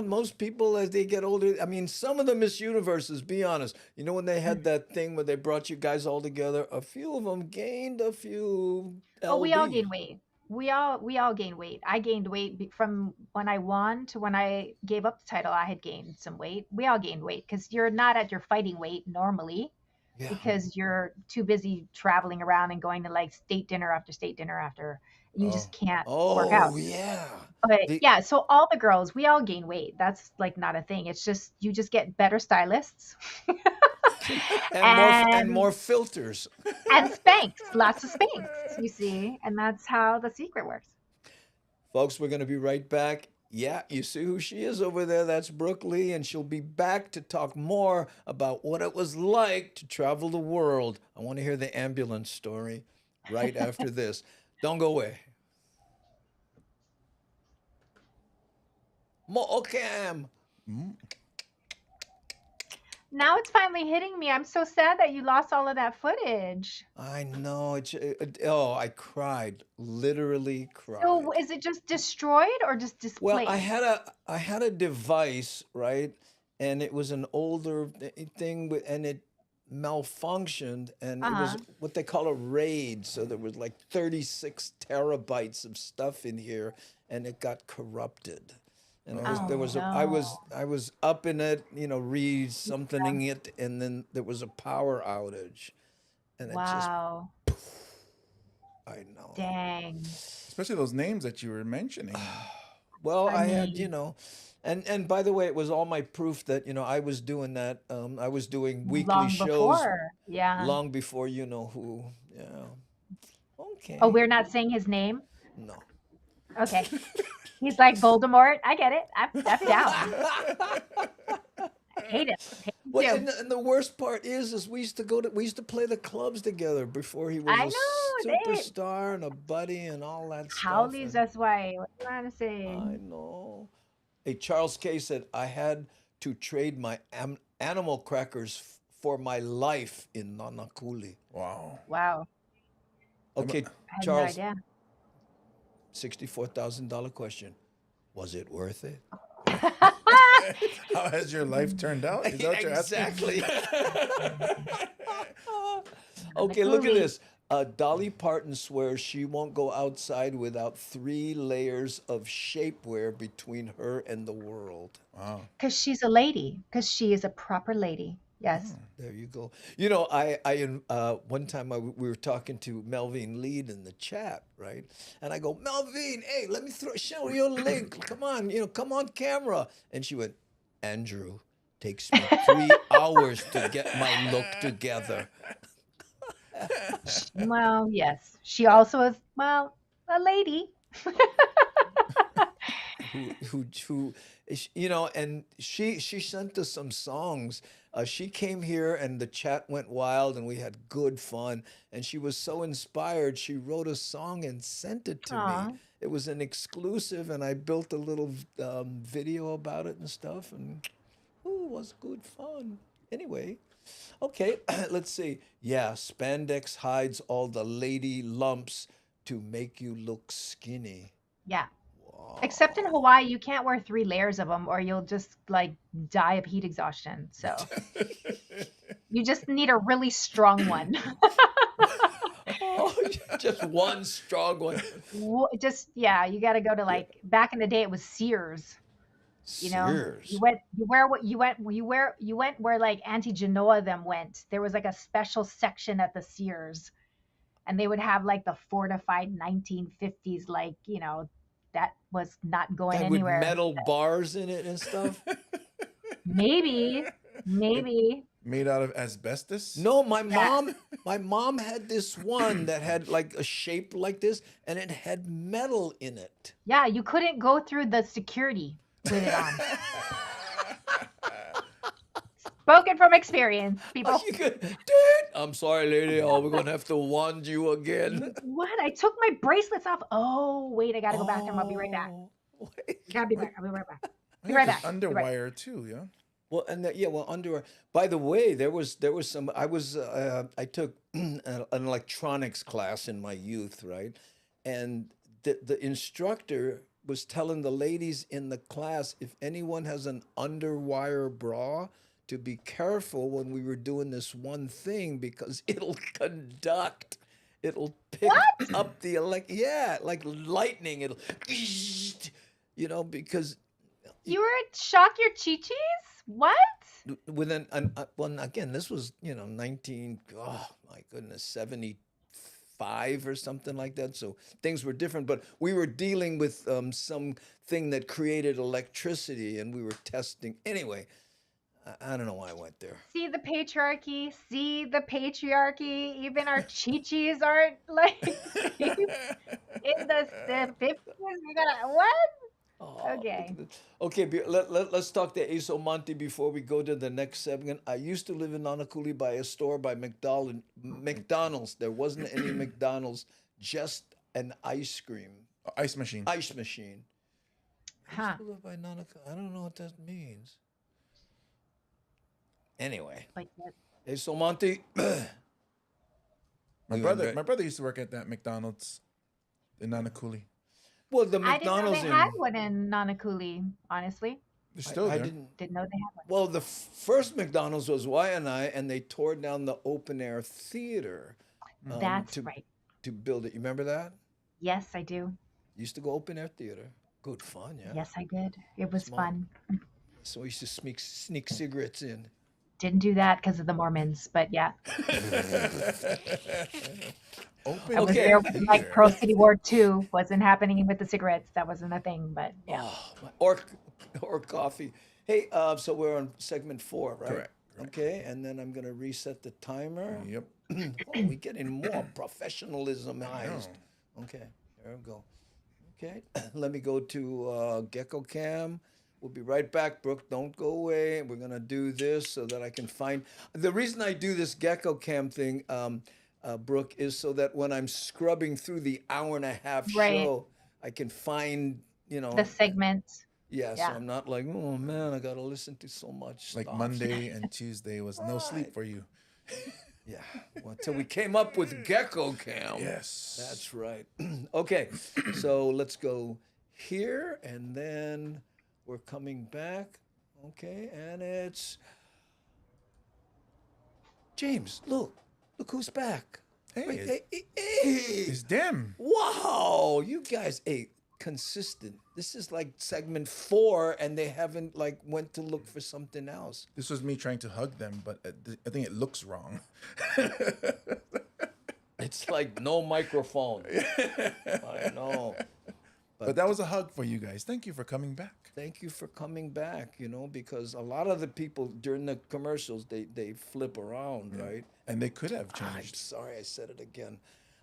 most people as they get older, I mean, some of the Miss Universes, be honest, when they had that thing where they brought you guys all together, a few of them gained a few Oh, we all lb. gain weight. We all gain weight. I gained weight from when I won to when I gave up the title. I had gained some weight. We all gained weight because you're not at your fighting weight normally Yeah. because you're too busy traveling around and going to like state dinner after state dinner after. You Oh, just can't work out. Oh yeah. But The yeah, so all the girls, we all gain weight. That's like not a thing. It's just you just get better stylists and more and filters. Spanx, lots of Spanx, you see, and that's how the secret works. Folks, we're going to be right back. Yeah, you see who she is over there? That's Brooke Lee, and she'll be back to talk more about what it was like to travel the world. I want to hear the ambulance story right after this. Don't go away. Mo'okam. mm, Now it's finally hitting me. I'm so sad that you lost all of that footage. I know. Oh, I cried. Literally So cried. is it just destroyed or just Well, I displaced? had a I had a device, right? And it was an older thing and it malfunctioned and it was Uh-huh. what they call a RAID. So there was like 36 terabytes of stuff in here and it got corrupted. And it was oh, there Oh was a no. I was up in it, re somethinging it, and then there was a power outage and it just Wow. I know. Dang. especially those names that you were mentioning. Well, I I had, mean, and by the way, it was all my proof that, I was doing that. I was doing weekly long shows before. Yeah. long before you know who. Yeah. Oh, Okay. we're not saying his name? No. Okay. He's like Voldemort. I get it. I'm down. I hate him. Hate him Well, too. and the worst part is we used to play the clubs together before he was I a know. They superstar and a buddy and all that stuff. Howleys, And that's why. What am I trying to say? I know. Hey, Charles K said I had to trade my animal crackers for my life in Nanakuli. Wow. Wow. Okay, I had no Charles, idea. $64,000 question. Was it worth it? How has your life turned out? Is that what you're asking? Exactly. Okay, look at Nanakuli. this. Dolly Parton swears she won't go outside without 3 layers of shapewear between her and the world. Wow. Because she's a lady. Because she is a proper lady. Yes. There you go. One time we were talking to Melvin Lead in the chat, right? And I go, Melvin, hey, let me show you a link. Come on, come on camera. And she went, Andrew, takes me 3 hours to get my look together. Well, yes. She also is, well, a lady. Who and she sent us some songs. She came here and the chat went wild and we had good fun and she was so inspired she wrote a song and sent it to me. Aw. It was an exclusive and I built a little video about it and stuff and it was good fun. Anyway, okay, let's see. Yeah, spandex hides all the lady lumps to make you look skinny. Yeah. Except in Hawaii, you can't wear 3 layers of them or you'll just like die of heat exhaustion. So you just need a really strong one. Oh, just one strong one. Just, yeah, you got to go to Yeah. like back in the day, it was Sears. You know, Sears. you went where like Auntie Genoa them went. There was like a special section at the Sears, and they would have like the fortified 1950s, like that was not going That with anywhere. metal bars in it and stuff. Maybe, maybe. Made out of asbestos. No, Yeah, my mom had this one that had like a shape like this, and it had metal in it. yeah. You couldn't go through the security with it on. Spoken from experience, people. You could, dude. I'm sorry, lady. Oh, we're gonna have to wand you again. What? I took my bracelets off. Oh, wait, I gotta go bathroom. I'll be right back. Oh, wait. Gotta be back. I'll be right back. I Be think right there's back. Be right. underwire too, yeah. Well, and yeah, well, underwear. By the way, there was some. I took an electronics class in my youth, right? And the instructor was telling the ladies in the class if anyone has an underwire bra to be careful when we were doing this one thing because it'll conduct. It'll pick up the yeah, like lightning. It'll, because You were at Shock Your Chi-Chis? What? within well again this was 19, oh my goodness, 75 or something like that, so things were different, but we were dealing with something that created electricity and we were testing anyway. I don't know why I went there. See the patriarchy. See the patriarchy. Even our Chi-Chis aren't like in the 50s. We gotta what? Oh, Okay. okay, let's talk to Aso Monte before we go to the next segment. I used to live in Nanakuli by a store by McDonald's. There wasn't any McDonald's, just an ice cream. Ice machine. Ice machine. I Huh. used to live by Nanakuli. I don't know what that means. Anyway, Like that. Aso Monte. My brother used to work at that McDonald's in Nanakuli. Well, the I didn't know McDonald's they in. had one in Nanakuli, honestly. They're still I there. Didn't know they had one. Well, the first McDonald's was Y&I, and they tore down the open air theater That's to right. to build it. You remember that? Yes, I do. Used to go open air theater. Good fun, yeah. Yes, I did. It was Small. fun. So we used to sneak cigarettes in. Didn't do that because of the Mormons, but yeah. Open I was Okay. there when like Pearl City War 2 wasn't happening with the cigarettes. That wasn't a thing, but yeah. Oh, or coffee. Hey, so we're on segment 4, right? Correct. Okay, and then I'm gonna reset the timer. Yep. Oh, we're getting more professionalismized. Okay, there we go. Okay, let me go to Gecko Cam. We'll be right back, Brooke. Don't go away. We're gonna do this so that I can find. The reason I do this Gecko Cam thing, Brooke, is so that when I'm scrubbing through the hour-and-a-half Right. show, I can find, The segments. yeah. So Yeah. I'm not like, oh man, I gotta listen to so much. Like stuff. Monday and Tuesday was no sleep Right. for you. Yeah. Well, until we came up with Gecko Cam. Yes. That's right. Okay, so let's go here, and then we're coming back. Okay, and it's James. Look who's back. Hey, Wait, it's- hey. It's them. Wow, you guys, consistent. This is like segment 4, and they haven't like went to look for something else. This was me trying to hug them, but I think it looks wrong. It's like no microphone. I know. But that was a hug for you guys. Thank you for coming back. Thank you for coming back, because a lot of the people during the commercials, they flip around, right? And they could have I'm changed. sorry, I said it again.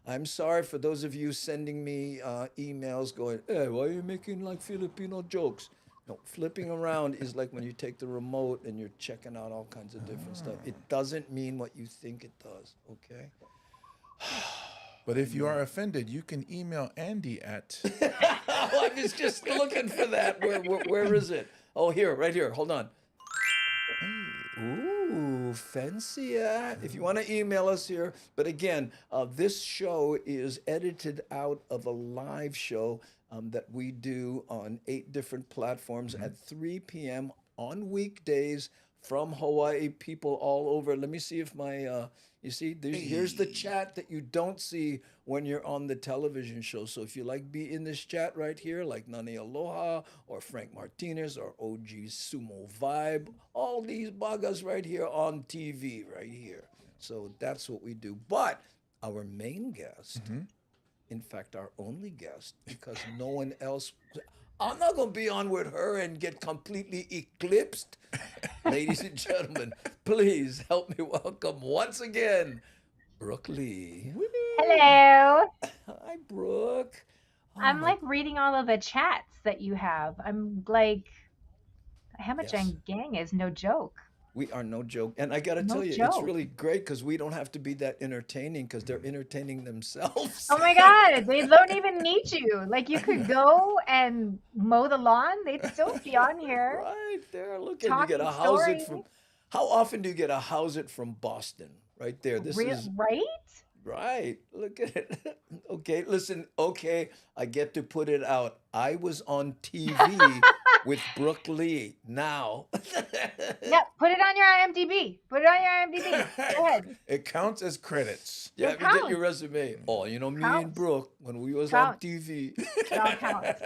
I'm sorry for those of you sending me emails going, hey, why are you making like Filipino jokes? No, flipping around is like when you take the remote and you're checking out all kinds of different stuff. It doesn't mean what you think it does, okay? But if you are offended, you can email Andy at Oh, I was just looking for that. Where is it? Oh, here, right here. Hold on. Ooh. Ooh, fancy. If you want to email us here. But again, this show is edited out of a live show that we do on 8 different platforms at 3 p.m. on weekdays from Hawaii. People all over. Let me see if my, you see, here's the chat that you don't see when you're on the television show. So if you like be in this chat right here, like Nani Aloha or Frank Martinez or OG Sumo Vibe, all these bagas right here on TV right here. So that's what we do. But our main guest, in fact, our only guest, because no one else, I'm not going to be on with her and get completely eclipsed. Ladies and gentlemen, please help me welcome once again, Brook Lee. Hello. Hi, Brooke. Oh I'm my, like reading all of the chats that you have. I'm like, how much yes. gang is no joke. We are no joke. And I got to No tell you, it's joke. really great because we don't have to be that entertaining because they're entertaining themselves. Oh my God, they don't even need you. Like you could go and mow the lawn, they'd still be on here Right there. Look at you get talking a house it stories. from. How often do you get a house it from Boston? Right there. This Real, is right? right. Look at it. Okay, listen. Okay, I get to put it out. I was on TV with Brooke Lee. Now, Yeah, put it on your IMDb. Put it on your IMDb. Go ahead. It counts as credits. yeah, It if you get your counts. resume. Oh, you know me and Counts. Brooke when we was on Counts. TV. It all counts.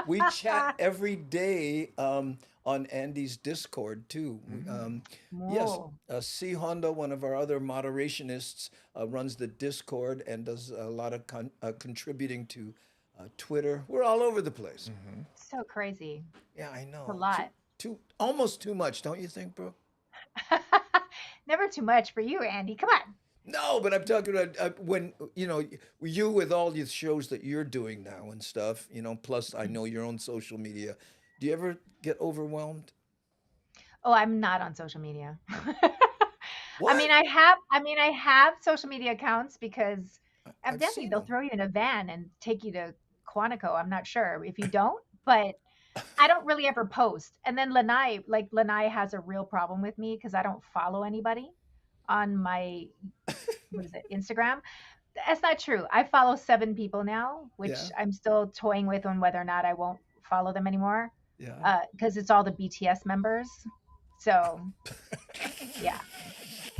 We chat every day on Andy's Discord too. Yes, Whoa. C Honda, one of our other moderationists, runs the Discord and does a lot of contributing to Twitter. We're all over the place. So crazy. Yeah, I It's a know. Too, lot. almost too much, don't you think, bro? Never too much for you, Andy. Come on. No, but I'm talking about when you with all these shows that you're doing now and stuff. Plus I know your own social media. Do you ever get overwhelmed? Oh, I'm not on social media. What? I have social media accounts because I've evidently seen they'll them. throw you in a van and take you to Quantico. I'm not sure if you don't, but I don't really ever post. And then Lanai has a real problem with me because I don't follow anybody on my, what is it, Instagram. That's not true. I follow 7 people now, which Yeah, I'm still toying with on whether or not I won't follow them anymore yeah. because it's all the BTS members. So yeah.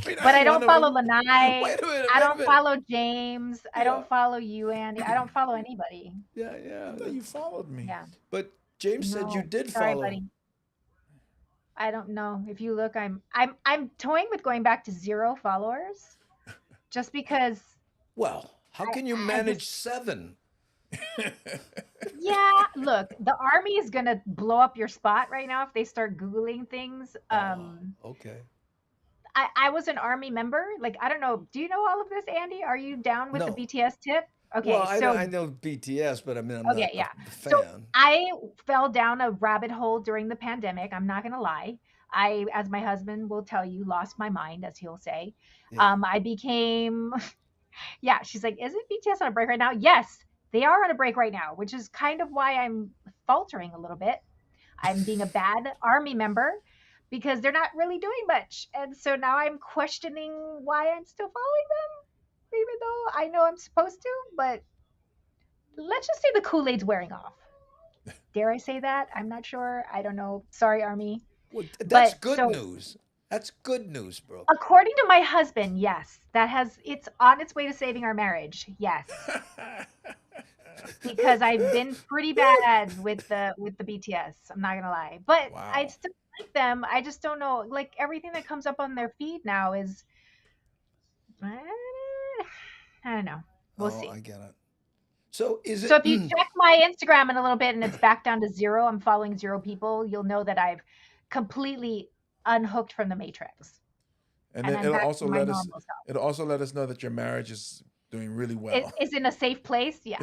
Wait, But I I ain't one don't of follow them. Lanai. Wait a minute, I wait a don't minute. follow James. I Yeah, don't follow you, Andy. I don't follow anybody. yeah, I yeah. thought you followed me. Yeah. But James said you No. did Sorry, follow. buddy. I don't know. If you look, I'm toying with going back to 0 followers just because Well, how I can you I just manage 7? yeah, look, the army is gonna blow up your spot right now if they start Googling things. Oh, okay. I was an army member. Like, I don't know. Do you know all of this, Andy? Are you down with the No. BTS tip? Well, Okay, I so know BTS, but I mean I'm not okay, a yeah. So fan. I fell down a rabbit hole during the pandemic. I'm not gonna lie. I, as my husband will tell you, lost my mind, as he'll say. Yeah. I became, yeah, she's like, isn't BTS on a break right now? Yes, they are on a break right now, which is kind of why I'm faltering a little bit. I'm being a bad army member because they're not really doing much. And so now I'm questioning why I'm still following them, even though I know I'm supposed to. But let's just say the Kool-Aid's wearing off. Dare I say that? I'm not sure. I don't know. Sorry, Army. Well, that's But good so news. That's good news, bro. according to my husband, yes, it's on its way to saving our marriage. Yes. Because I've been pretty bad with the BTS. I'm not gonna lie. But I Wow. still like them. I just don't know. Like everything that comes up on their feed now is I don't know. We'll Oh, see. I get it. So is So it if you check my Instagram in a little bit and it's back down to 0, I'm following 0 people, you'll know that I've completely unhooked from the matrix And and then I'm back to my normal self. it'll also let us know that your marriage is doing really It well. is in a safe place. Yeah.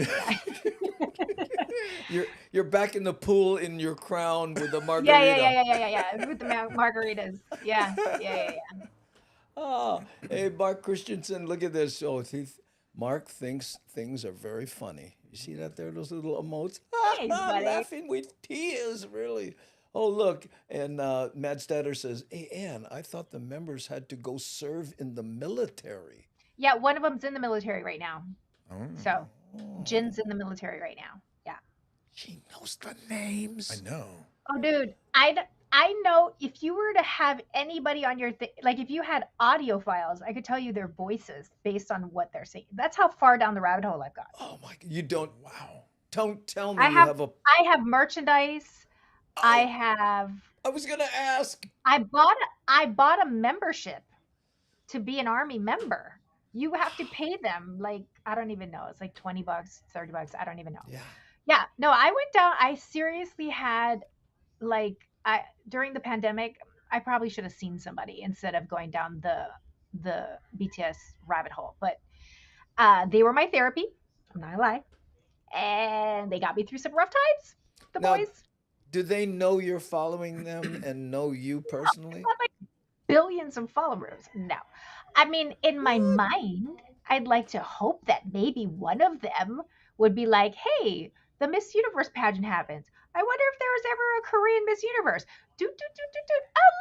you're back in the pool in your crown with the Yeah, yeah, margarita? yeah, yeah, yeah, yeah, yeah. With the margaritas. Yeah, yeah, yeah, yeah. Oh, hey, Mark Christensen, look at this. Oh, Mark thinks things are very funny. You see that there, those little emotes? Thanks, buddy. Laughing with tears, really. Oh, look. And Mad Statter says, hey, Ann, I thought the members had to go serve in the military. Yeah, one of them's in the military right now. Oh, So Jin's in the military right now. Yeah. She knows the I names. know. Oh, dude, I know if you were to have anybody on your like if you had audio files, I could tell you their voices based on what they're saying. That's how far down the rabbit hole I've got. Oh, my. You don't. Wow. Don't tell me I you have have a. I have merchandise. I Oh, have I was going to ask. I bought a membership to be an army member. You have to pay them like I don't even know. It's like $20, $30. I don't even know. Yeah. Yeah, no, I went down. I seriously had like I during the pandemic, I probably should have seen somebody instead of going down the BTS rabbit hole. But they were my therapy. I'm not gonna lie, and they got me through some rough times. The Now, boys. do they know you're following them and know you personally? Got like billions of followers. No, I mean in my What? mind, I'd like to hope that maybe one of them would be like, "Hey, the Miss Universe pageant happens. I wonder if there was ever a Korean Miss Universe." Do do do do do. Oh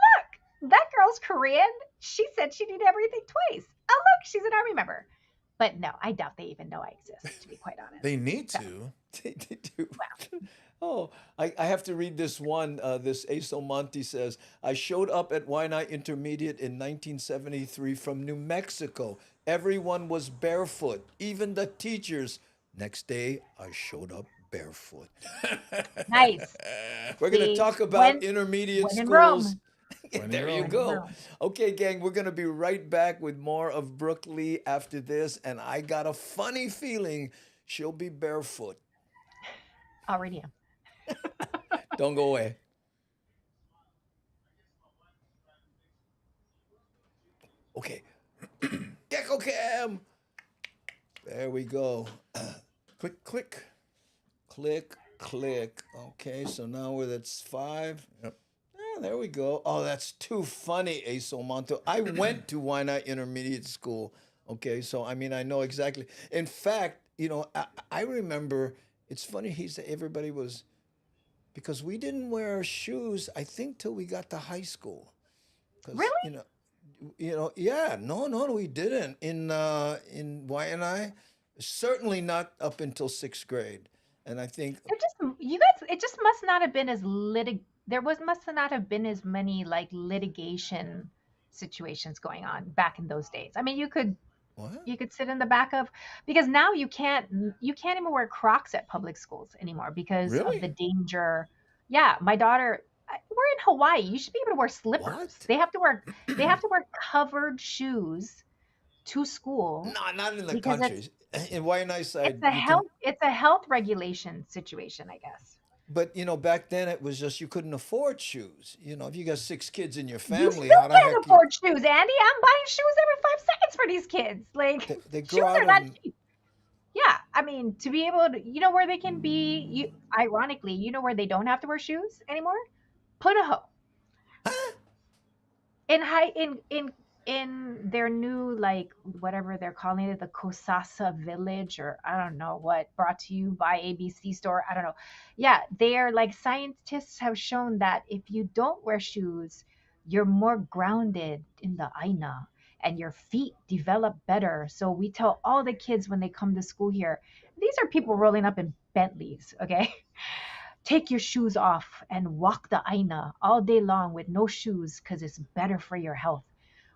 look, that girl's Korean. She said she did everything twice. Oh look, she's an army member. But no, I doubt they even know I exist. To be quite honest. They need So, to. They do. Oh, I have to read this one. This Aso Monte says, I showed up at Waianae Intermediate in 1973 from New Mexico. Everyone was barefoot, even the teachers. Next day, I showed up barefoot. nice. We're going to See, talk about when intermediate when in schools. Rome. When in There you Rome. When in go. Rome. Okay, gang, we're going to be right back with more of Brooke Lee after this. And I got a funny feeling she'll be barefoot. Already am. Don't go away. Okay. Gecko Cam. There we go. Click, click. Click, click. Okay, so now we're that's 5. Yep. There we go. Oh, that's too funny, Aso Monto. I went to Waianae Intermediate School. Okay, so I mean, I know exactly. In fact, I remember. It's funny. He said everybody was because we didn't wear shoes. I think till we got to high school. Because Really? yeah. No, we didn't in Waianae. Certainly not up until 6th grade. And I think It just you guys. It just must not have been as There must not have been as many like litigation situations going on back in those days. I mean, what? you could sit in the back of because now you can't even wear Crocs at public schools anymore because of the Really? danger. Yeah, my daughter. We're in Hawaii. You should be able to wear slippers. What? They have to wear covered shoes to school No, not in the because countries. In Waianae it's side, a you can. health regulation situation, I guess. But back then it was just you couldn't afford shoes. If you got 6 kids in your You family, still how the can't heck you afford shoes, Andy. I'm buying shoes every 5 seconds for these kids. Like they shoes grow are out of not them. cheap. Yeah, I mean to be able to, where they can be. Ironically, where they don't have to wear shoes anymore. Punahou in high in their new like whatever they're calling it, the Kosasa Village or I don't know what. Brought to you by ABC Store. I don't know. Yeah, they are like scientists have shown that if you don't wear shoes, you're more grounded in the aina and your feet develop better. So we tell all the kids when they come to school here, these are people rolling up in Bentleys, okay? Take your shoes off and walk the aina all day long with no shoes because it's better for your health.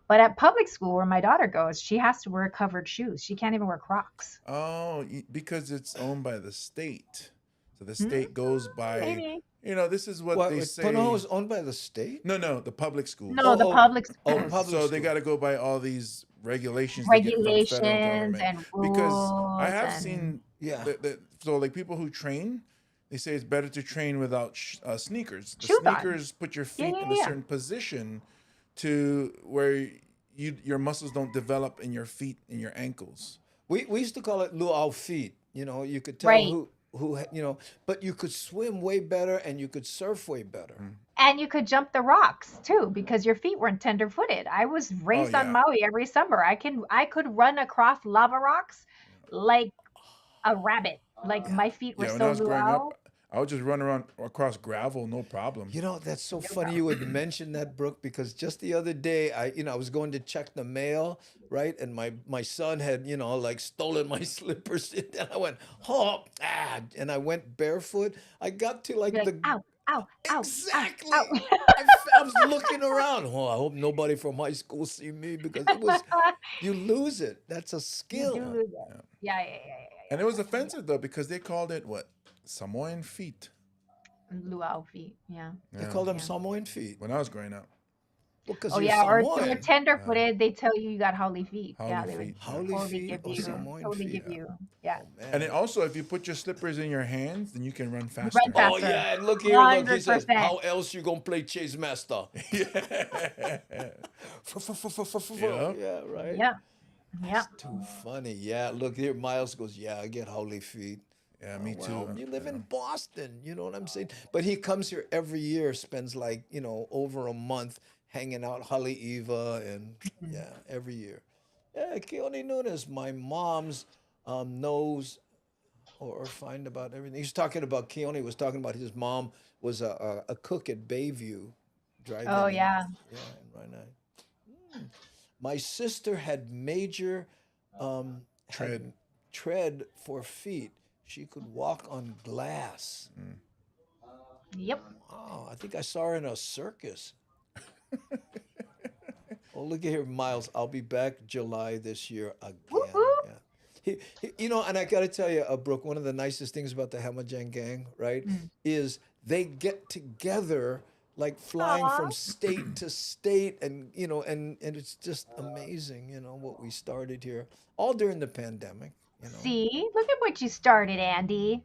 But at public school where my daughter goes, she has to wear covered shoes. She can't even wear Crocs. Oh, because it's owned by the state. So the Hmm? state goes by, Maybe. this is what What? they Pono say. is owned by the state? No, the public schools. No, the Oh, public oh, schools. public So they school. got to go by all these regulations they get from the federal Regulations government. and Because I rules have and seen Yeah. so like people who train, they say it's better to train without sneakers. The shoes on. sneakers put your Yeah, feet yeah, in a yeah. certain position to where your muscles don't develop in your feet and your ankles. We used to call it luau feet. You could tell Right. but you could swim way better and you could surf way better. And you could jump the rocks too because your feet weren't tender footed. I was Oh raised on yeah. Maui every summer. I could run across lava rocks like a rabbit. Like Yeah. my feet were Yeah, when I so was growing up, luau. I would just run around across gravel, no problem. You know, that's so funny you would mention that, Brooke, because just the other day, I was going to check the mail, right? And my son had, like stolen my slippers. And I went, and I went barefoot. I got to like You're like, the ow, ow, ow, exactly. ow, I was looking around. Oh, I hope nobody from high school see me because it was ow. you lose it. That's a You do skill. lose it. Yeah. And it was offensive though because they called it what? Samoan feet. Luau feet. Yeah. They Yeah. call them Samoan feet. When I was growing up. Because Oh you're yeah, or if you're Samoan. tender-footed, they tell you got howly feet. Howly Yeah, they would feet. Howly totally feet give or you, Samoan totally feet. give you. Yeah. Man. And then also, if you put your slippers in your hands, then you can run faster. Run Oh faster. yeah, and look here, look. He says, 100%. "How else you gonna play chase master?" Yeah. Yeah, right. Yeah. Yeah. Too funny. Yeah, look here. Miles goes, "Yeah, I get howly feet." Yeah, me Well, too. you live in Boston, you know what I'm saying? But he comes here every year, spends like, over a month hanging out Holly Eva and yeah, every year. Yeah, Keone Nunes, my mom's knows or find about everything. He's talking about Keone was talking about his mom was a cook at Bayview driving. Oh yeah. Yeah, in Rhinelander. My sister had major um, Tread. had tread for feet. She could walk on glass. Yep. Wow, I think I saw her in a circus. Oh, look at here, Miles. I'll be back July this year again. Woo-hoo. Yeah. And I got to tell you, Brooke, one of the nicest things about the Hamajang gang, right, is they get together like flying Aw. from state to state, and and it's just amazing, what we started here, all during the pandemic. See, look at what you started, Andy.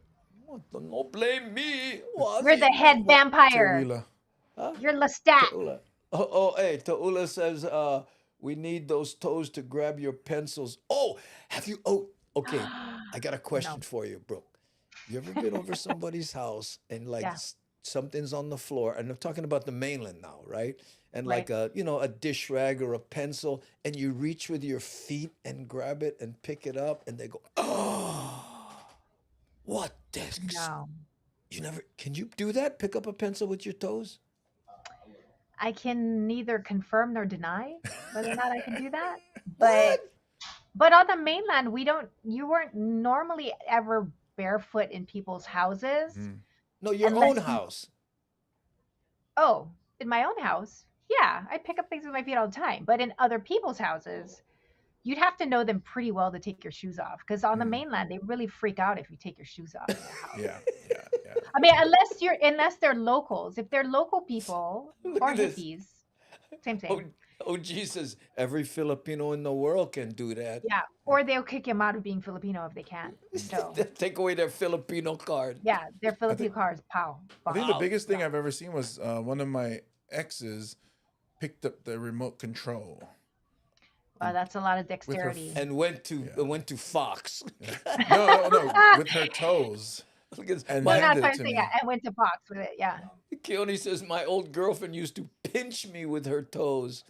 Don't blame me. Was You're the it? head vampire. Terwila. You're Lestat. Taula. Oh, hey, Taula says, we need those toes to grab your pencils. Oh, have you? Oh, okay. I got a question for you, Brooke. You ever been over somebody's house and like Yeah. something's on the floor, and I'm talking about the mainland now, right? And Right. like a dish rag or a pencil, and you reach with your feet and grab it and pick it up, and they go, oh, what this? No. You never, can you do that? Pick up a pencil with your toes? I can neither confirm nor deny whether or not I can do that. But on the mainland, you weren't normally ever barefoot in people's houses. No, your Unless own you- house. Oh, in my own house, yeah, I pick up things with my feet all the time. But in other people's houses, you'd have to know them pretty well to take your shoes off. Because on the mainland, they really freak out if you take your shoes off in their house. Yeah. I mean, unless they're locals. If they're local people Look or at this. hippies, same Oh, thing. Jesus, every Filipino in the world can do that. Yeah, or they'll kick him out of being Filipino if they can. So Take away their Filipino card. yeah, their Filipino cars, pow. I think pow. the biggest thing I've ever seen was one of my exes picked up the remote control. Wow, that's a lot of dexterity. And went to Fox. No, with her toes. Look at And Well, handed not it to sorry, me. yeah, I went to box with it. Yeah. Keone says my old girlfriend used to pinch me with her toes.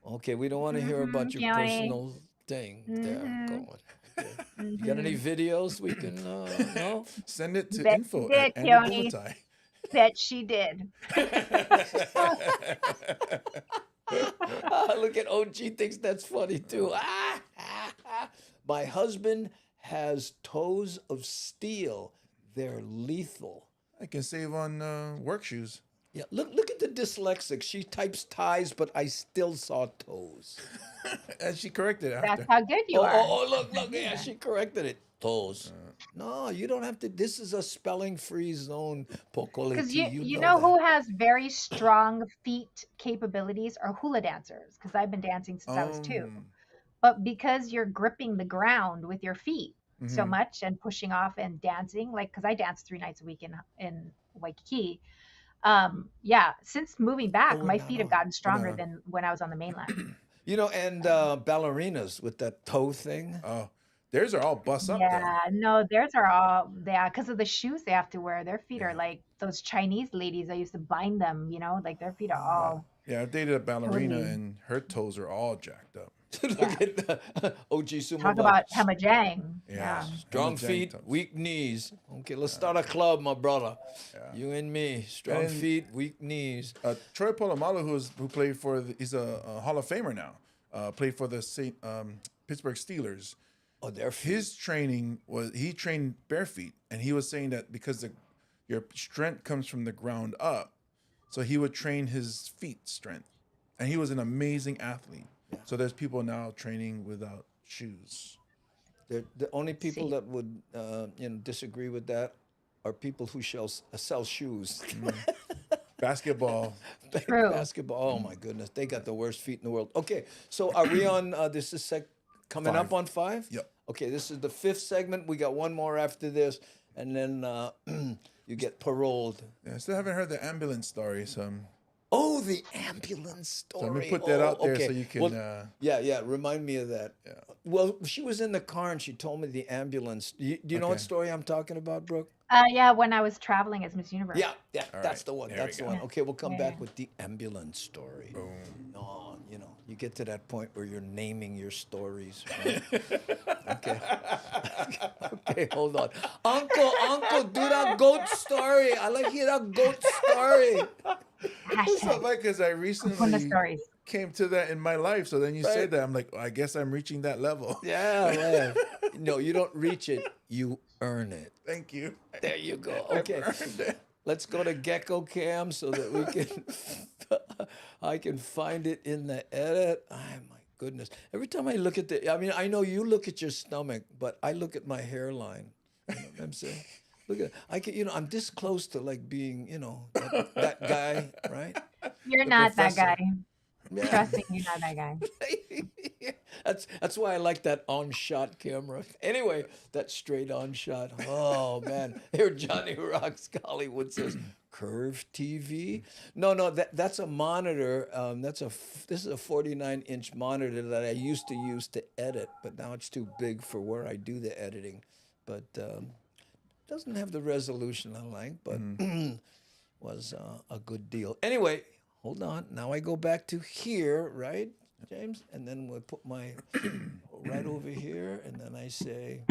Okay, we don't want to hear about your Keone. personal thing there. Go on. Okay. You got any videos we can no? Send it to Bet info you did, at Andy Keone. Bumatai. Bet she did. Look at OG thinks that's funny too. My husband has toes of steel. They're lethal. I can save on work shoes. Yeah, look at the dyslexic. She types ties, but I still saw toes. And she corrected it after. That's how good you are. Look, yeah, she corrected it. Toes. No, you don't have to. This is a spelling-free zone, Pocoliti. Because you know who has very strong feet capabilities are hula dancers. Because I've been dancing since I was 2. But because you're gripping the ground with your feet so Mhm. much and pushing off and dancing, like because I dance 3 nights a week in Waikiki. Yeah, since moving back, we're my not feet have on. gotten stronger on. than when I was on the mainland. And ballerinas with that toe thing. Oh, theirs are all bust up though. Yeah, no, theirs are all because of the shoes they have to wear. Their feet are like those Chinese ladies. I used to bind them, like their feet are all. Yeah, I dated a ballerina Totally. and her toes are all jacked up. Look Yeah. at the OG Sumo Talk Box. about Hamajang. Yeah. Strong Hamajang feet, toast. weak knees. Okay, let's start a club, my brother. Yeah. You and me. Strong And- feet, weak knees. Troy Polamalu, who played for, he's a Hall of Famer now. Played for the Pittsburgh Steelers. Oh, their feet. His training was he trained bare feet, and he was saying that because your strength comes from the ground up, so he would train his feet strength, and he was an amazing athlete. So there's people now training without shoes. The only people See. that would disagree with that are people who sell shoes. Basketball. True. Basketball. Oh my goodness, they got the worst feet in the world. Okay, so are we on? This is coming up 5. on 5. Yep. Okay, this is the 5th segment. We got one more after this, and then you get paroled. Yeah, I still haven't heard the ambulance story, so Oh, the ambulance story. let me put that out there okay. so you can. Well, yeah. Remind me of that. Yeah. Well, she was in the car and she told me the ambulance. Do you know what Okay. story I'm talking about, Brooke? Yeah, when I was traveling as Miss Universe. Yeah, All that's right, the one. there That's we the go. one. Okay, we'll come back Yeah. with the ambulance story. Boom. No, you get to that point where you're naming your stories. Right? Okay. Okay, hold on. Uncle, do that goat story. I like hear that goat story. It's not Hashtag like because I Kupuna recently stories. came to that in my life. So then you Right. said that, I'm like, I guess I'm reaching that level. Yeah, man. No, you don't reach it. You earn it. Thank you. There you go. I've Okay. earned it. Let's go to Gecko Cam so that we can I can find it in the edit. Oh my goodness. Every time I look at I know you look at your stomach, but I look at my hairline. You know what I'm saying? Look at I'm this close to like being, that guy, right? You're The not that professor. guy. Yeah. Trust me, you're not that guy. That's why I like that on shot camera. Anyway, that straight on shot. Oh man, here Johnny Rocks Hollywood says curved TV. No, that's a monitor. This is a 49-inch monitor that I used to use to edit, but now it's too big for where I do the editing. But doesn't have the resolution I like, but was a good deal. Anyway. Hold on. Now I go back to here, right, James? And then we'll put my right over here, and then I say,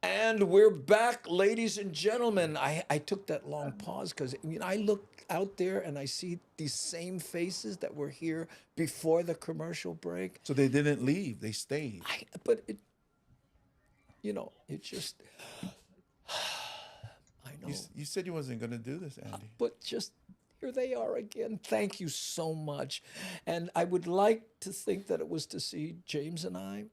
and we're back, ladies and gentlemen. I took that long pause because I look out there and I see these same faces that were here before the commercial break. So they didn't leave; they stayed. But it just. I know. You said you wasn't going to do this, Andy. But just here they are again. Thank you so much. And I would like to think that it was to see James and I,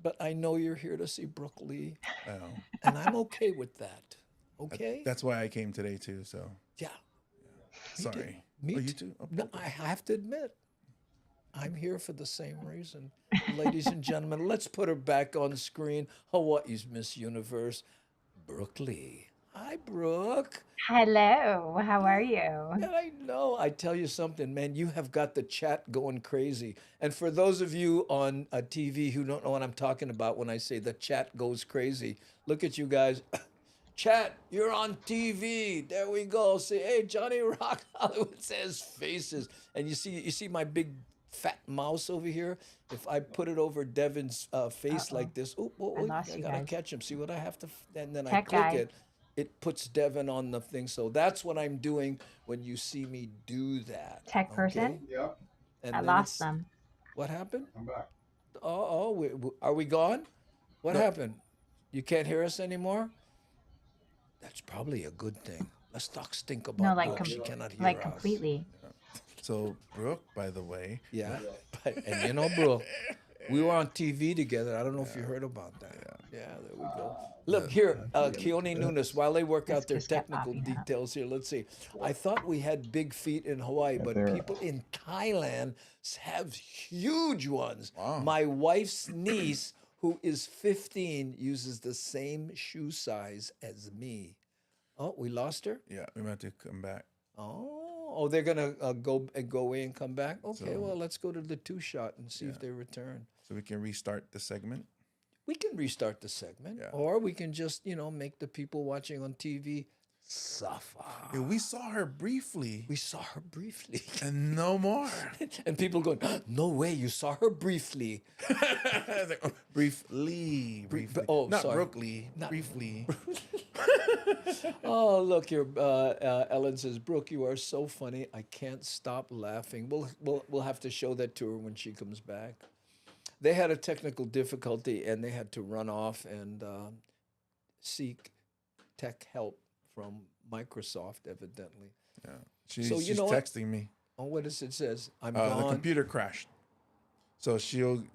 but I know you're here to see Brook Lee, I know. and I'm okay with that. Okay? That's why I came today too. So Yeah. sorry. Me Oh, you too. too? Oh, No, I have to admit, I'm here for the same reason. Ladies and gentlemen, let's put her back on screen. Hawaii's Miss Universe, Brook Lee. Hi, Brooke. Hello, how are you? And I know, I tell you something, man, you have got the chat going crazy. And for those of you on TV who don't know what I'm talking about when I say the chat goes crazy, look at you guys. Chat, you're on TV. There we go. Say, hey, Johnny Rock Hollywood says faces. And you see my big fat mouse over here? If I put it over Devin's face like this, I lost I you gotta guys. catch him. See what I have to, and then I Tech click guy. it. It puts Devin on the thing. So that's what I'm doing when you see me do that. Tech person? Yep, And I then lost it's- them. What happened? I'm back. Are we gone? What No. happened? You can't hear us anymore? That's probably a good thing. Let's talk stink about No, like Brooke. She cannot hear like us. completely. So Brooke, by the way, Yeah. And Brooke, we were on TV together. I don't know if you heard about that. Yeah, there we go. Look here, Keone Nunes, while they work out their just kept technical popping up. details here, let's see. I thought we had big feet in Hawaii, but there. people in Thailand have huge ones. Wow. My wife's niece, who is 15, uses the same shoe size as me. Oh, we lost her? yeah, we might have to come back. Oh, they're gonna go away and come back. Okay, well, let's go to the 2-shot and see if they return. So we can restart the segment. We can restart the segment, Yeah. or we can just make the people watching on TV Safa. Yeah, we saw her briefly We saw her briefly. and no more. And people going, no way, you saw her briefly. It's like, oh, briefly. oh, Not sorry. Brooklyn, Not- briefly. Oh, look here. Ellen says, Brooke, you are so funny. I can't stop laughing. We'll have to show that to her when she comes back. They had a technical difficulty and they had to run off and seek tech help from Microsoft, evidently. Yeah. So you She's know what? texting me. Oh, what does it says? I'm The gone. computer crashed. So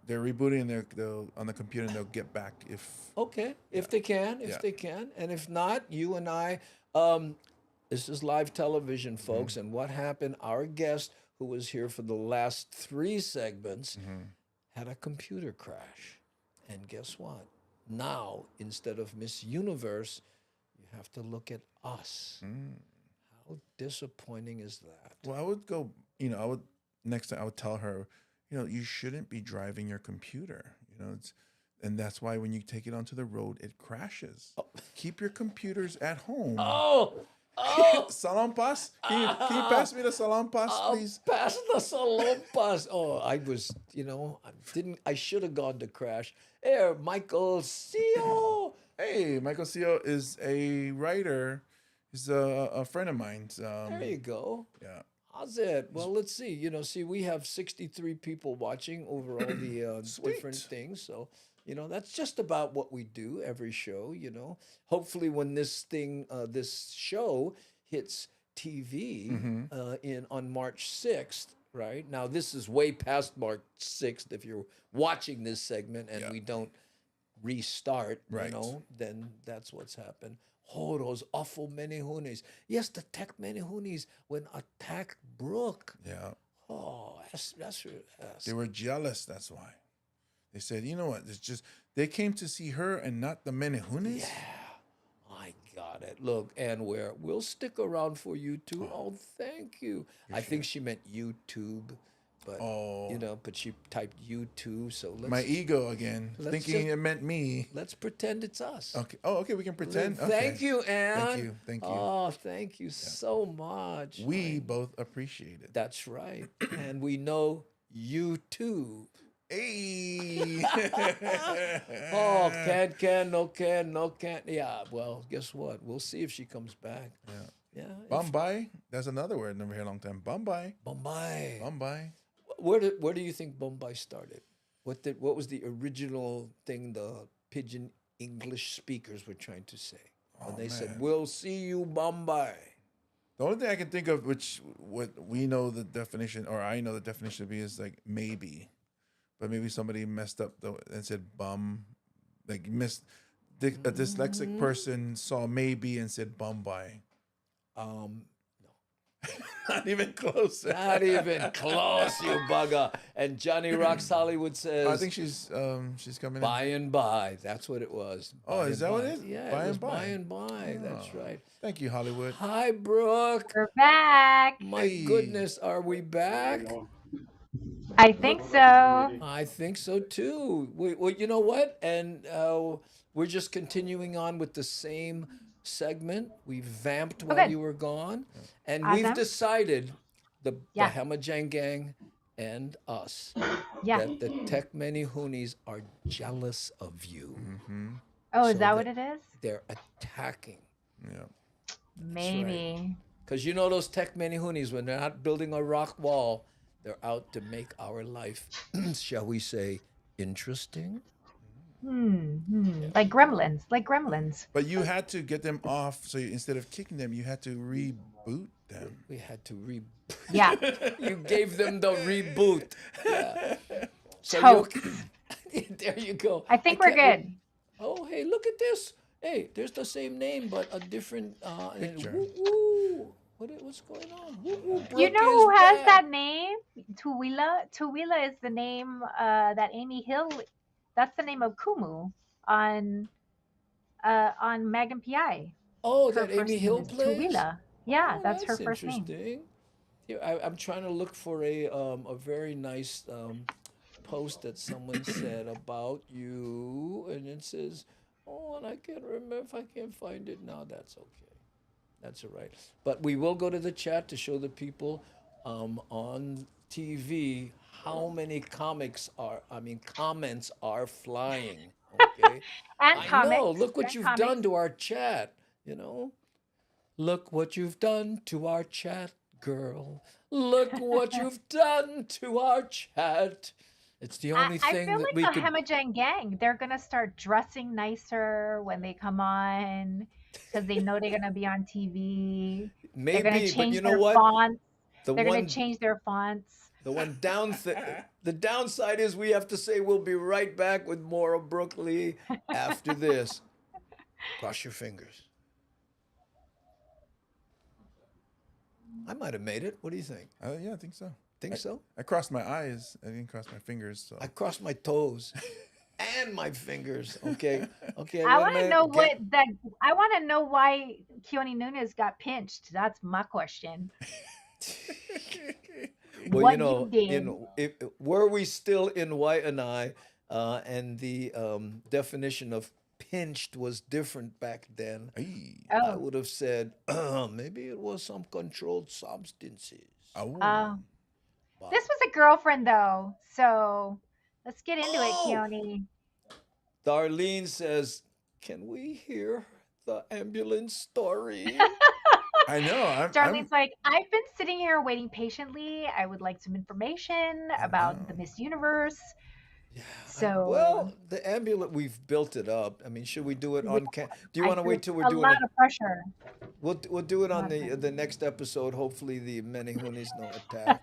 they're rebooting they'll on the computer and they'll get back if Okay, if they can, Yeah. they can, and if not, you and I. This is live television, folks, and what happened? Our guest, who was here for the last 3 segments, had a computer crash, and guess what? Now, instead of Miss Universe, you have to look at us. How disappointing is that? Well, I would go, next time I would tell her, you shouldn't be driving your computer. And that's why when you take it onto the road, it crashes. Keep your computers at home. Oh, Salon Pass? Can you pass me the Salon Pass, please? Pass the salon pass. Oh, I was, I should have gone to crash. There, Michael CEO. Hey, Michael Seal is a writer. He's a friend of mine. There you go. Yeah. How's it? Well, let's see. We have 63 people watching over all the different Sweet. things. So, that's just about what we do every show. Hopefully, when this show hits TV on March 6th, right? Now, this is way past March 6th. If you're watching this segment and we don't restart, Right. then that's what's happened. Oh, those awful Menehunis. Yes, the tech Menehunis when attacked Brook. Yeah. Oh, that's They were jealous, that's why. They said, you know what, it's just, they came to see her and not the Menehunis? I got it. Look, and we'll stick around for you too. Oh, thank you. I think she meant YouTube, but but she typed YouTube. So let's My ego again, let's thinking just- it meant me. let's pretend it's us. Okay. Oh, okay, we can pretend. Thank Okay. you, Ann. Thank you. Oh, thank you so much. We both appreciate it. That's right. And we know you too. Hey. Oh, no can. Yeah, well, guess what? We'll see if she comes back. Yeah. Bombay. That's another word never heard a long time. Bombay. Bombay. Bombay. Where do you think Bombay started? What was the original thing the Pidgin English speakers were trying to say when they said, man. "We'll see you, Bombay"? The only thing I can think of, what we know the definition, or I know the definition to be, is like maybe, but maybe somebody messed up and said bum, like a dyslexic person saw maybe and said Bombay. No. Not even close. Not even close, you bugger. And Johnny Rocks Hollywood says, I think she's coming by and by. That's what it was. Oh, By is and that what by. it is? Yeah, By it was and by. by and by. That's Oh. right. in. Thank you, Hollywood. Hi, Brooke. We're back. My Hey. goodness, are we back? I think so. I think so too. Well, you know what? And we're just continuing on with the same segment. We vamped while good. you were gone, and Awesome. we've decided the Yeah. Hamajang Gang and us Yeah. that the Tech Many Hoonies are jealous of you. Oh, is so that that- what it is? They're attacking. Yeah. Maybe. Because those Tech Many Hoonies, when they're not building a rock wall, they're out to make our life, shall we say, interesting. Like gremlins. But you had to get them off. So instead of kicking them, you had to reboot them. We had to Yeah. You gave them the reboot. Yeah. So Tote. there you go. I think we're can't- good. Oh, hey, look at this. Hey, there's the same name, but a different and Picture. woo-woo. What's going on? Woo-woo, You Brooke know who is has back. that name? Tuwila. Tuwila is the name that Amy Hill. That's the name of Kumu on Magnum PI. Oh, Her that first Amy name Hill is plays? Tuwila. Yeah, Oh, that's her first name. interesting. Here, I'm trying to look for a very nice post that someone said about you, and it says, "Oh, and I can't remember if I can't find it now. That's okay. That's all right. But we will go to the chat to show the people on TV how many comments are flying. Okay. And I know. comics. Look what And you've comics. done to our chat. You know, look what you've done to our chat, girl. Look what you've done to our chat. It's the only I thing feel that like we the could. Hemagen gang, they're gonna start dressing nicer when they come on because they know they're gonna be on TV. They're gonna Maybe, but change you know their what? fonts. The They're gonna one change their fonts. The one the downside is we have to say we'll be right back with more of Brook Lee after this. Cross your fingers. I might have made it. What do you think? Yeah, I think so. Think so? I crossed my eyes. I didn't cross my fingers. So I crossed my toes and my fingers. Okay. Okay. I Let want to me know get. I want to know why Keone Nunez got pinched. That's my question. Well, What you know, you did? were we still in White and and the definition of pinched was different back then. Ay. I Oh, would have said maybe it was some controlled substances. Oh. But, this was a girlfriend though. So let's get into it, oh, Keone. Darlene says, "Can we hear the ambulance story?" I know. Darlene's like, I've been sitting here waiting patiently. I would like some information about the know. Miss Universe. Yeah. So Well, the ambulance, we've built it up. I mean, should we do it yeah, on do you I want to feel wait till we're a doing lot it? of pressure. We'll do it A on lot of the pressure. next episode. Hopefully, the Menehunis no attack.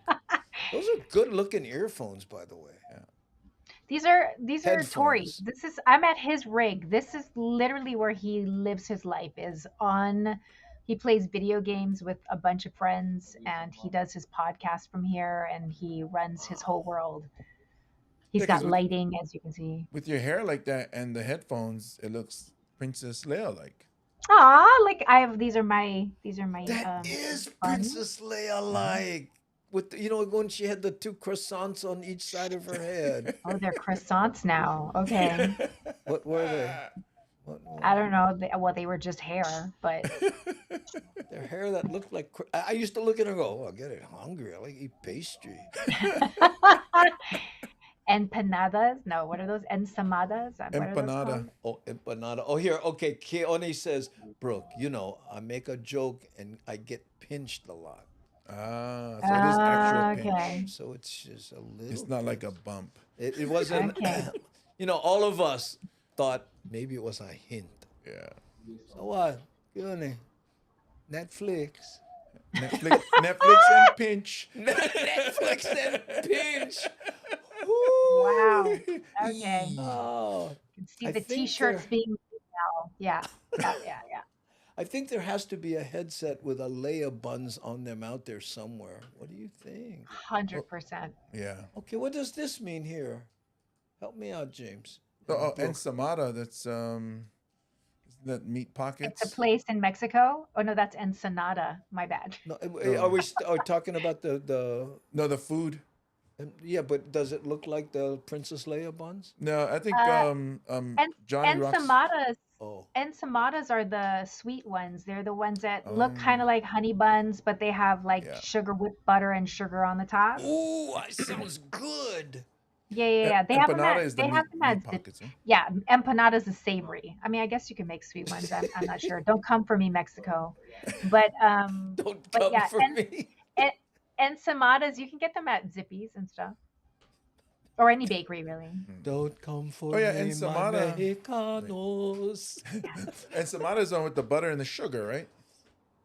Those are good looking earphones, by the way. These are Tori. Headphones. I'm at his rig. This is literally where he lives his life, is on he plays video games with a bunch of friends and he does his podcast from here and he runs his whole world. He's Yeah, because got lighting, as you can see. with your hair like that and the headphones, it looks Princess Leia like. Aw, like these are my That is buns. Princess Leia like. With you know when she had the two croissants on each side of her head. Oh, they're croissants now. Okay. What were they? What I don't know. Well, they were just hair, but their hair that looked like. I used to look at her and go, "Oh, I get it hungry. I like to eat pastry." empanadas. No, what are those? Ensamadas? What are those Empanada. called? Oh, empanada. Oh, here. Okay, Keone says, Brooke, you know, I make a joke and I get pinched a lot. Ah, so it is actual pinch. Okay. So it's just a little. It's not like a pinch. bump. It wasn't. Okay. You know, all of us thought maybe it was a hint. Yeah. So what? Keone, Netflix. Netflix and pinch. Netflix and pinch. Wow. Okay. Oh, You can see I the think t-shirts there- being made now. Yeah. Yeah. I think there has to be a headset with a Leia buns on them out there somewhere. What do you think? 100%. Yeah. Okay, what does this mean here? Help me out, James. Oh, Brooke. ensamada. That's isn't that meat pockets? It's a place in Mexico. Oh no, that's Ensenada. My bad. No, are we are talking about the No, the food. yeah, but does it look like the Princess Leia buns? No, I think En- Johnny Rocks. Ensamadas. Oh, Ensamadas are the sweet ones. They're the ones that look kind Oh. of like honey buns, but they have like Yeah. sugar whipped butter and sugar on the top. ooh, that sounds good. Yeah. They have them Empanada at, is the they have meat, them at meat Zip- pockets. Huh? Yeah, empanadas is savory. I mean, I guess you can make sweet ones. I'm not sure. Don't come for me, Mexico. But Don't but come yeah, for me. ensamadas you can get them at Zippy's and stuff, or any bakery really. Don't come for Oh, yeah, me, my ensamada. Mexicanos. Ensamada is on with the butter and the sugar, right?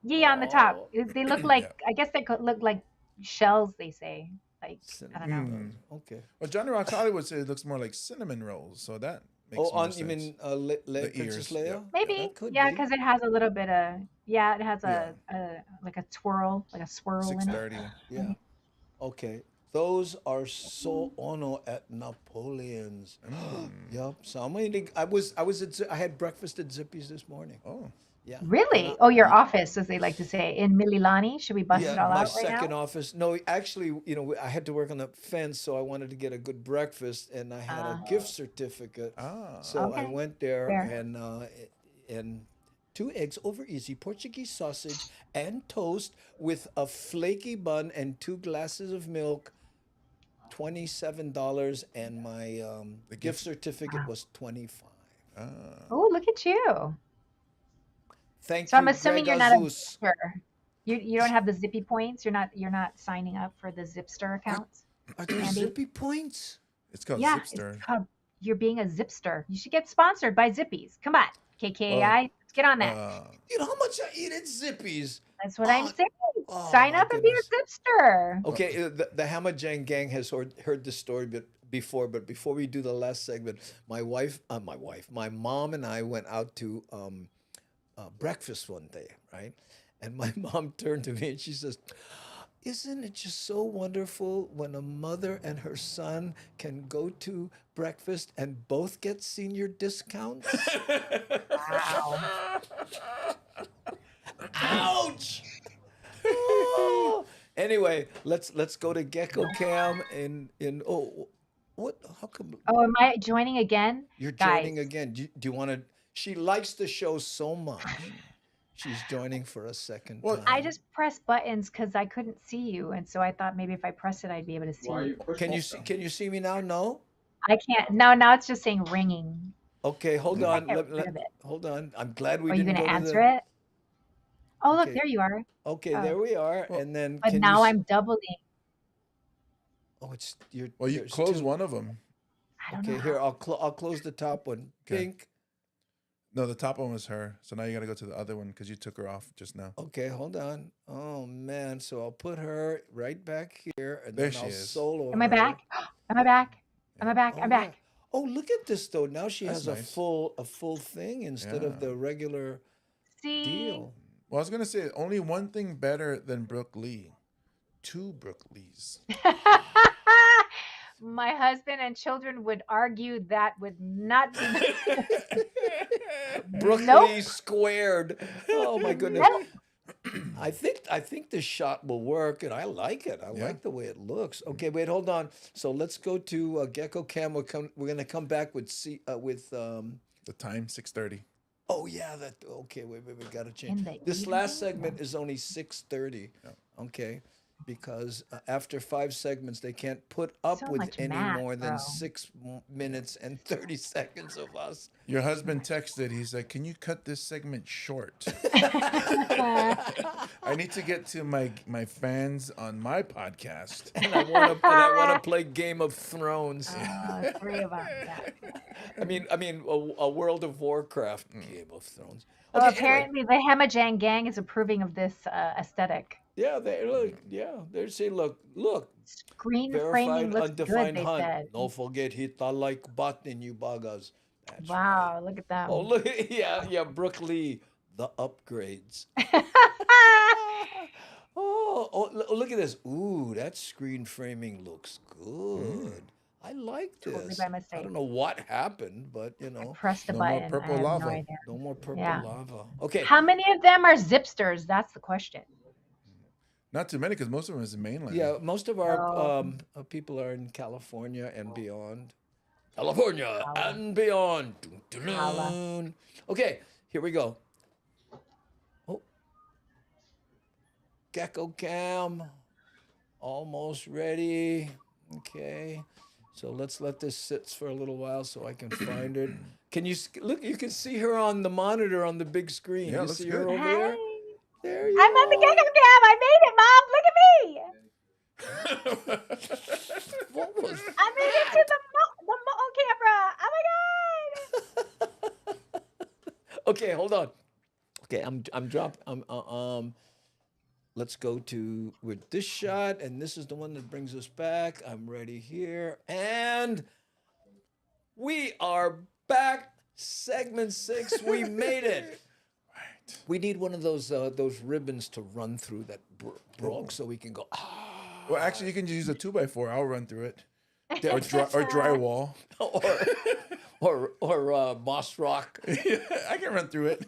Yeah, on the top. Oh. They look like I guess they could look like shells. They say like I don't know. Mm. Okay. Well, Johnny Rocks Hollywood said it looks more like cinnamon rolls, so that makes Oh, more on sense. you mean The Princess ears, Leia? yeah. Maybe That could yeah, be. because it has a little bit of it has Yeah. a like a twirl, like a swirl in it. 630. Yeah. Okay. Those are so ono at Napoleon's. Yep. So I'm eating. I had breakfast at Zippy's this morning. Oh, Yeah. Really? Oh, your office, as they like to say, in Mililani. Should we bust it all my out right second now? office. No, actually, you know, I had to work on the fence, so I wanted to get a good breakfast, and I had a gift certificate. ah, So I Okay. went there, Fair. and 2 eggs over easy, Portuguese sausage, and toast with a flaky bun and 2 glasses of milk. $27, and my The gift gift. certificate was 25. Oh, look at you. Thank So I'm you, assuming Greg you're not a Azus. zipster. You don't have the zippy points. You're not signing up for the Zipster account, Are there Andy. zippy points? It's called Yeah, it's Zipster. called you're being a Zipster. You should get sponsored by Zippies. Come on, KKAI, let's get on that. You know how much I eat at Zippies? That's what I'm Oh, saying. oh Sign my up and be goodness. a Zipster. Okay, the Hamajang gang has heard this story before, but before we do the last segment, my mom and I went out to breakfast one day, right? And my mom turned to me and she says, "Isn't it just so wonderful when a mother and her son can go to breakfast and both get senior discounts?" Wow. Ouch! Oh. Anyway, let's go to Gecko Cam in what? How come Oh, am I joining again? you're Guys, joining again? Do you want to? She likes the show so much. She's joining for a second Well, time. I just pressed buttons because I couldn't see you, and so I thought maybe if I press it, I'd be able to see you. Can you see me now? No. I can't. No, now it's just saying ringing. Okay, hold I on. get rid of it. Hold on. I'm glad we Are you didn't going to go to answer the. it? Oh, look, Okay. there you are. Okay, Oh. there we are. Well, And then But can now you? I'm doubling. Oh, it's you're. well, you there's close two. one of them. I don't Okay, know. here I'll close the top one. Okay. Pink. No, the top one was her. So now you got to go to the other one because you took her off just now. Okay, hold on. Oh man, so I'll put her right back here, and There then she I'll is. solo Am I her. back? Am I back? Am I back? Oh I'm yeah. back. Oh, look at this though. Now she That's has nice. a full thing instead of Yeah. the regular See? deal. Well, I was going to say only one thing better than Brook Lee. 2 Brook Lees. My husband and children would argue that would not be. Brook Nope. Lee squared. Oh my goodness. Nope. I think this shot will work, and I like it. I Yeah. like the way it looks. Okay, wait, hold on. So let's go to Gecko Cam. We're gonna come back with The time 6:30. Oh yeah, that okay. Wait, we gotta In change. the This last evening? segment is only 6:30. Yeah. Okay, because after 5 segments, they can't put up So with much any math, more than bro. 6 minutes and 30 seconds of us. Your husband texted. He's like, "Can you cut this segment short? I need to get to my fans on my podcast." And I want to play Game of Thrones. 3 of them. Yeah. I mean, a World of Warcraft Game of Thrones. So Okay, anyway. apparently, the Hamajang gang is approving of this aesthetic. Yeah, they look. Yeah, they say, look. Screen framing Verified looks undefined good, they hunt. said. Don't forget, hit the like button, you buggers. That's Wow, look at them. Oh, look. Yeah, Brook Lee, the upgrades. Look at this. Ooh, that screen framing looks good. I like Totally this. by I mistake. don't know what happened, but Press the No more button. purple I have lava. no idea. no more purple Yeah. lava. Okay. How many of them are Zipsters? That's the question. Not too many because most of them is in mainland. Yeah, most of our Oh. people are in California and beyond. California Holla. and beyond. Dun, dun, Holla. dun. Okay, here we go. Oh. Gecko Cam. Almost ready. Okay. So let's let this sit for a little while so I can find it. Can you look? You can see her on the monitor on the big screen. Yeah, you looks see her good. over there? Hey. There you I'm on the are. Gecko Cam. I made it, Mom. Look at me. What was I made it to the camera. Oh my God. Okay, hold on. Okay, I'm drop. Let's go to with this shot, and this is the one that brings us back. I'm ready here, and we are back. Segment 6. We made it. Right. We need one of those ribbons to run through that Brook, so we can go. Ah, Well, actually, you can use a 2x4. I'll run through it. Or drywall. or moss rock. Yeah, I can run through it.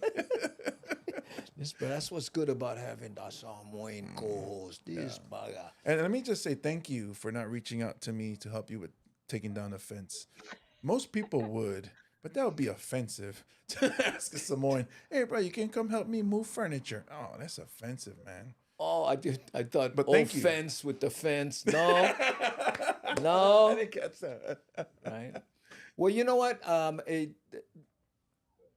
That's what's good about having the Samoan co-host. This bugger. And let me just say thank you for not reaching out to me to help you with taking down the fence. Most people would, But that would be offensive to ask a Samoan, hey, bro, you can come help me move furniture. Oh, that's offensive, man. Oh, I thought But thank you. offense with the fence. No, I no. didn't catch that. Right. Well, you know what?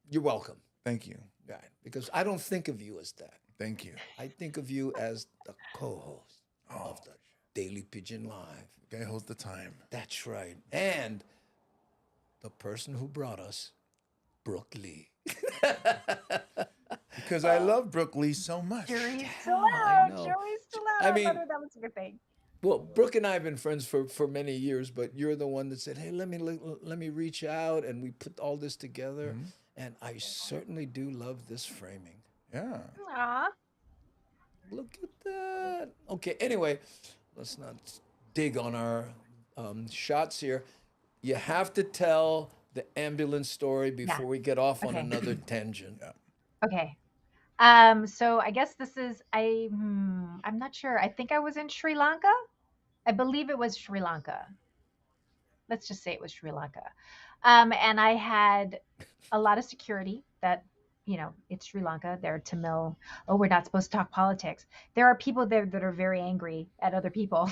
You're welcome. Thank you. Right. Because I don't think of you as that. Thank you. I think of you as the co-host Oh, of the Daily Pigeon Live. guy holds the time. That's right. And the person who brought us, Brook Lee. Because I love Brook Lee so much. Jury's still I out. know. Jury's still out. I mean- whether that was a good thing. Well, Brooke and I have been friends for many years, but you're the one that said, "Hey, let me reach out," and we put all this together. And I certainly do love this framing. Yeah. Aw. Look at that. Okay. Anyway, let's not dig on our shots here. You have to tell the ambulance story before we get off on Okay. another tangent. Okay. So I guess this is I'm not sure. I think I was in Sri Lanka. I believe it was Sri Lanka. Let's just say it was Sri Lanka. And I had a lot of security that, it's Sri Lanka. They're Tamil. Oh, we're not supposed to talk politics. There are people there that are very angry at other people.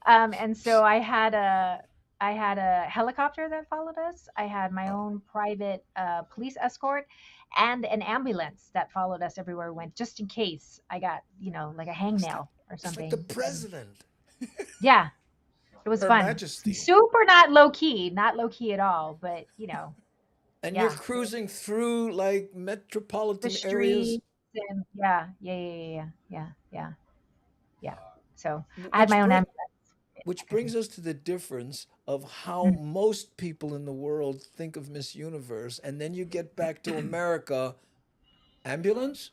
And so I had a helicopter that followed us. I had my own private police escort and an ambulance that followed us everywhere we went, just in case I got, like a hangnail or It's something. like the president. Yeah, it was Her fun. Majesty. Super not low key at all, but And Yeah. you're cruising through like metropolitan the areas. streets and yeah. So I had my own ambulance. Which brings us to the difference of how most people in the world think of Miss Universe. And then you get back to America, ambulance?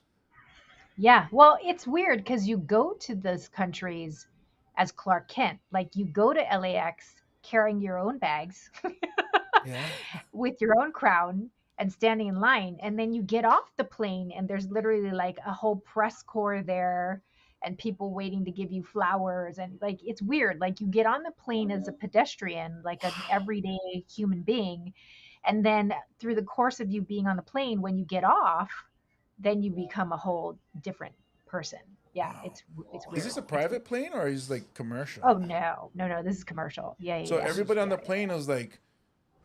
Yeah, well, it's weird because you go to those countries as Clark Kent. Like you go to LAX carrying your own bags Yeah. with your own crown and standing in line. And then you get off the plane and there's literally like a whole press corps there and people waiting to give you flowers. And like, it's weird. Like you get on the plane as a pedestrian, like an everyday human being. And then through the course of you being on the plane, when you get off, then you become a whole different person. Yeah, Wow. it's weird. Is this a private plane or is like commercial? Oh no, this is commercial. Yeah. So yeah. everybody on the Yeah. plane was like,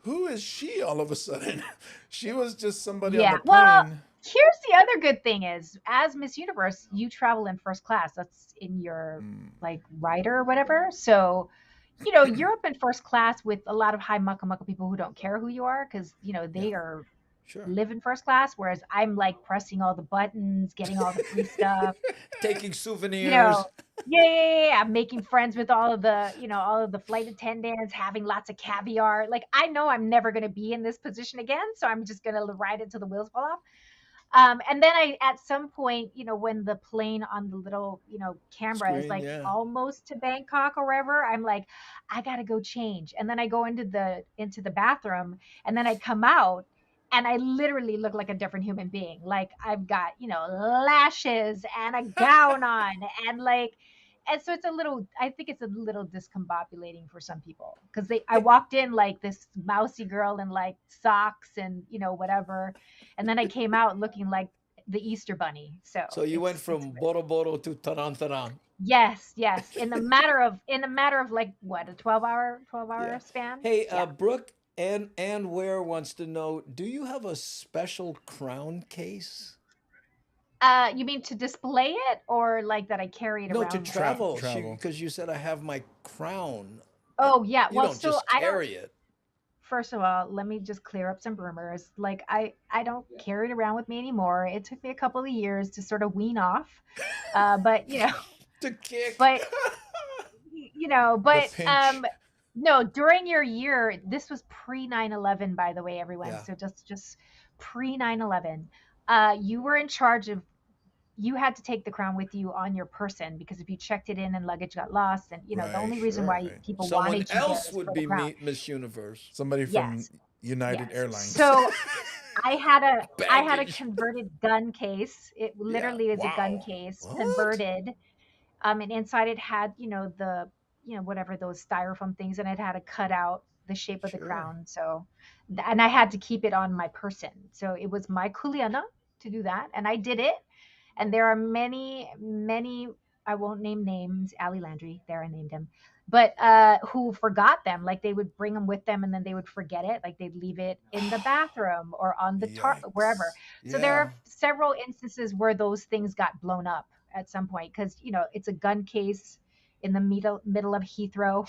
who is she all of a sudden? She was just somebody on Yeah. the plane. Well, here's the other good thing is, as Miss Universe, you travel in first class. That's in your like rider or whatever. So, you're up in first class with a lot of high mucka mucka people who don't care who you are because they are Sure. live in first class, whereas I'm like pressing all the buttons, getting all the free stuff. Taking souvenirs. Yeah. I'm making friends with all of the flight attendants, having lots of caviar. Like I know I'm never going to be in this position again, so I'm just going to ride it till the wheels fall off. And then at some point, when the plane on the little, camera is Screen, like yeah. almost to Bangkok or wherever, I'm like, I gotta go change. And then I go into the bathroom, and then I come out, and I literally look like a different human being. Like I've got, lashes and a gown on, and so I think it's a little discombobulating for some people because I walked in like this mousy girl in like socks and whatever, and then I came out looking like the Easter bunny. So you went from Boro Boro to Tarantaran. yes, in a matter of like what, a 12-hour Yeah. span. Hey, Yeah. Brooke and Ware wants to know, do you have a special crown case? You mean to display it or like that I carry it No, around? to travel. travel. Because you said I have my crown. Oh yeah. You Well, don't so just I don't. carry it. First of all, let me just clear up some rumors. Like I don't carry it around with me anymore. It took me a couple of years to sort of wean off. But To kick. but but pinch. no, during your year, this was pre 9/11, by the way, everyone. Yeah. So just pre 9/11, you were in charge of. You had to take the crown with you on your person because if you checked it in and luggage got lost, and the Right, only reason sure, why right. people Someone wanted you there else was would for the be crown. Miss Universe. Somebody from Yes. United Yes. Airlines. So I had a Baggage. converted gun case. It literally is a gun Wow. case What? converted. And inside it had, the whatever those styrofoam things, and it had a cutout the shape of the Sure. crown. So, and I had to keep it on my person. So it was my kuleana to do that, and I did it. And there are many, many. I won't name names. Ali Landry, there I named him, but who forgot them. Like they would bring them with them, and then they would forget it. Like they'd leave it in the bathroom or on the wherever. Yikes. So there Yeah. are several instances where those things got blown up at some point because it's a gun case in the middle of Heathrow.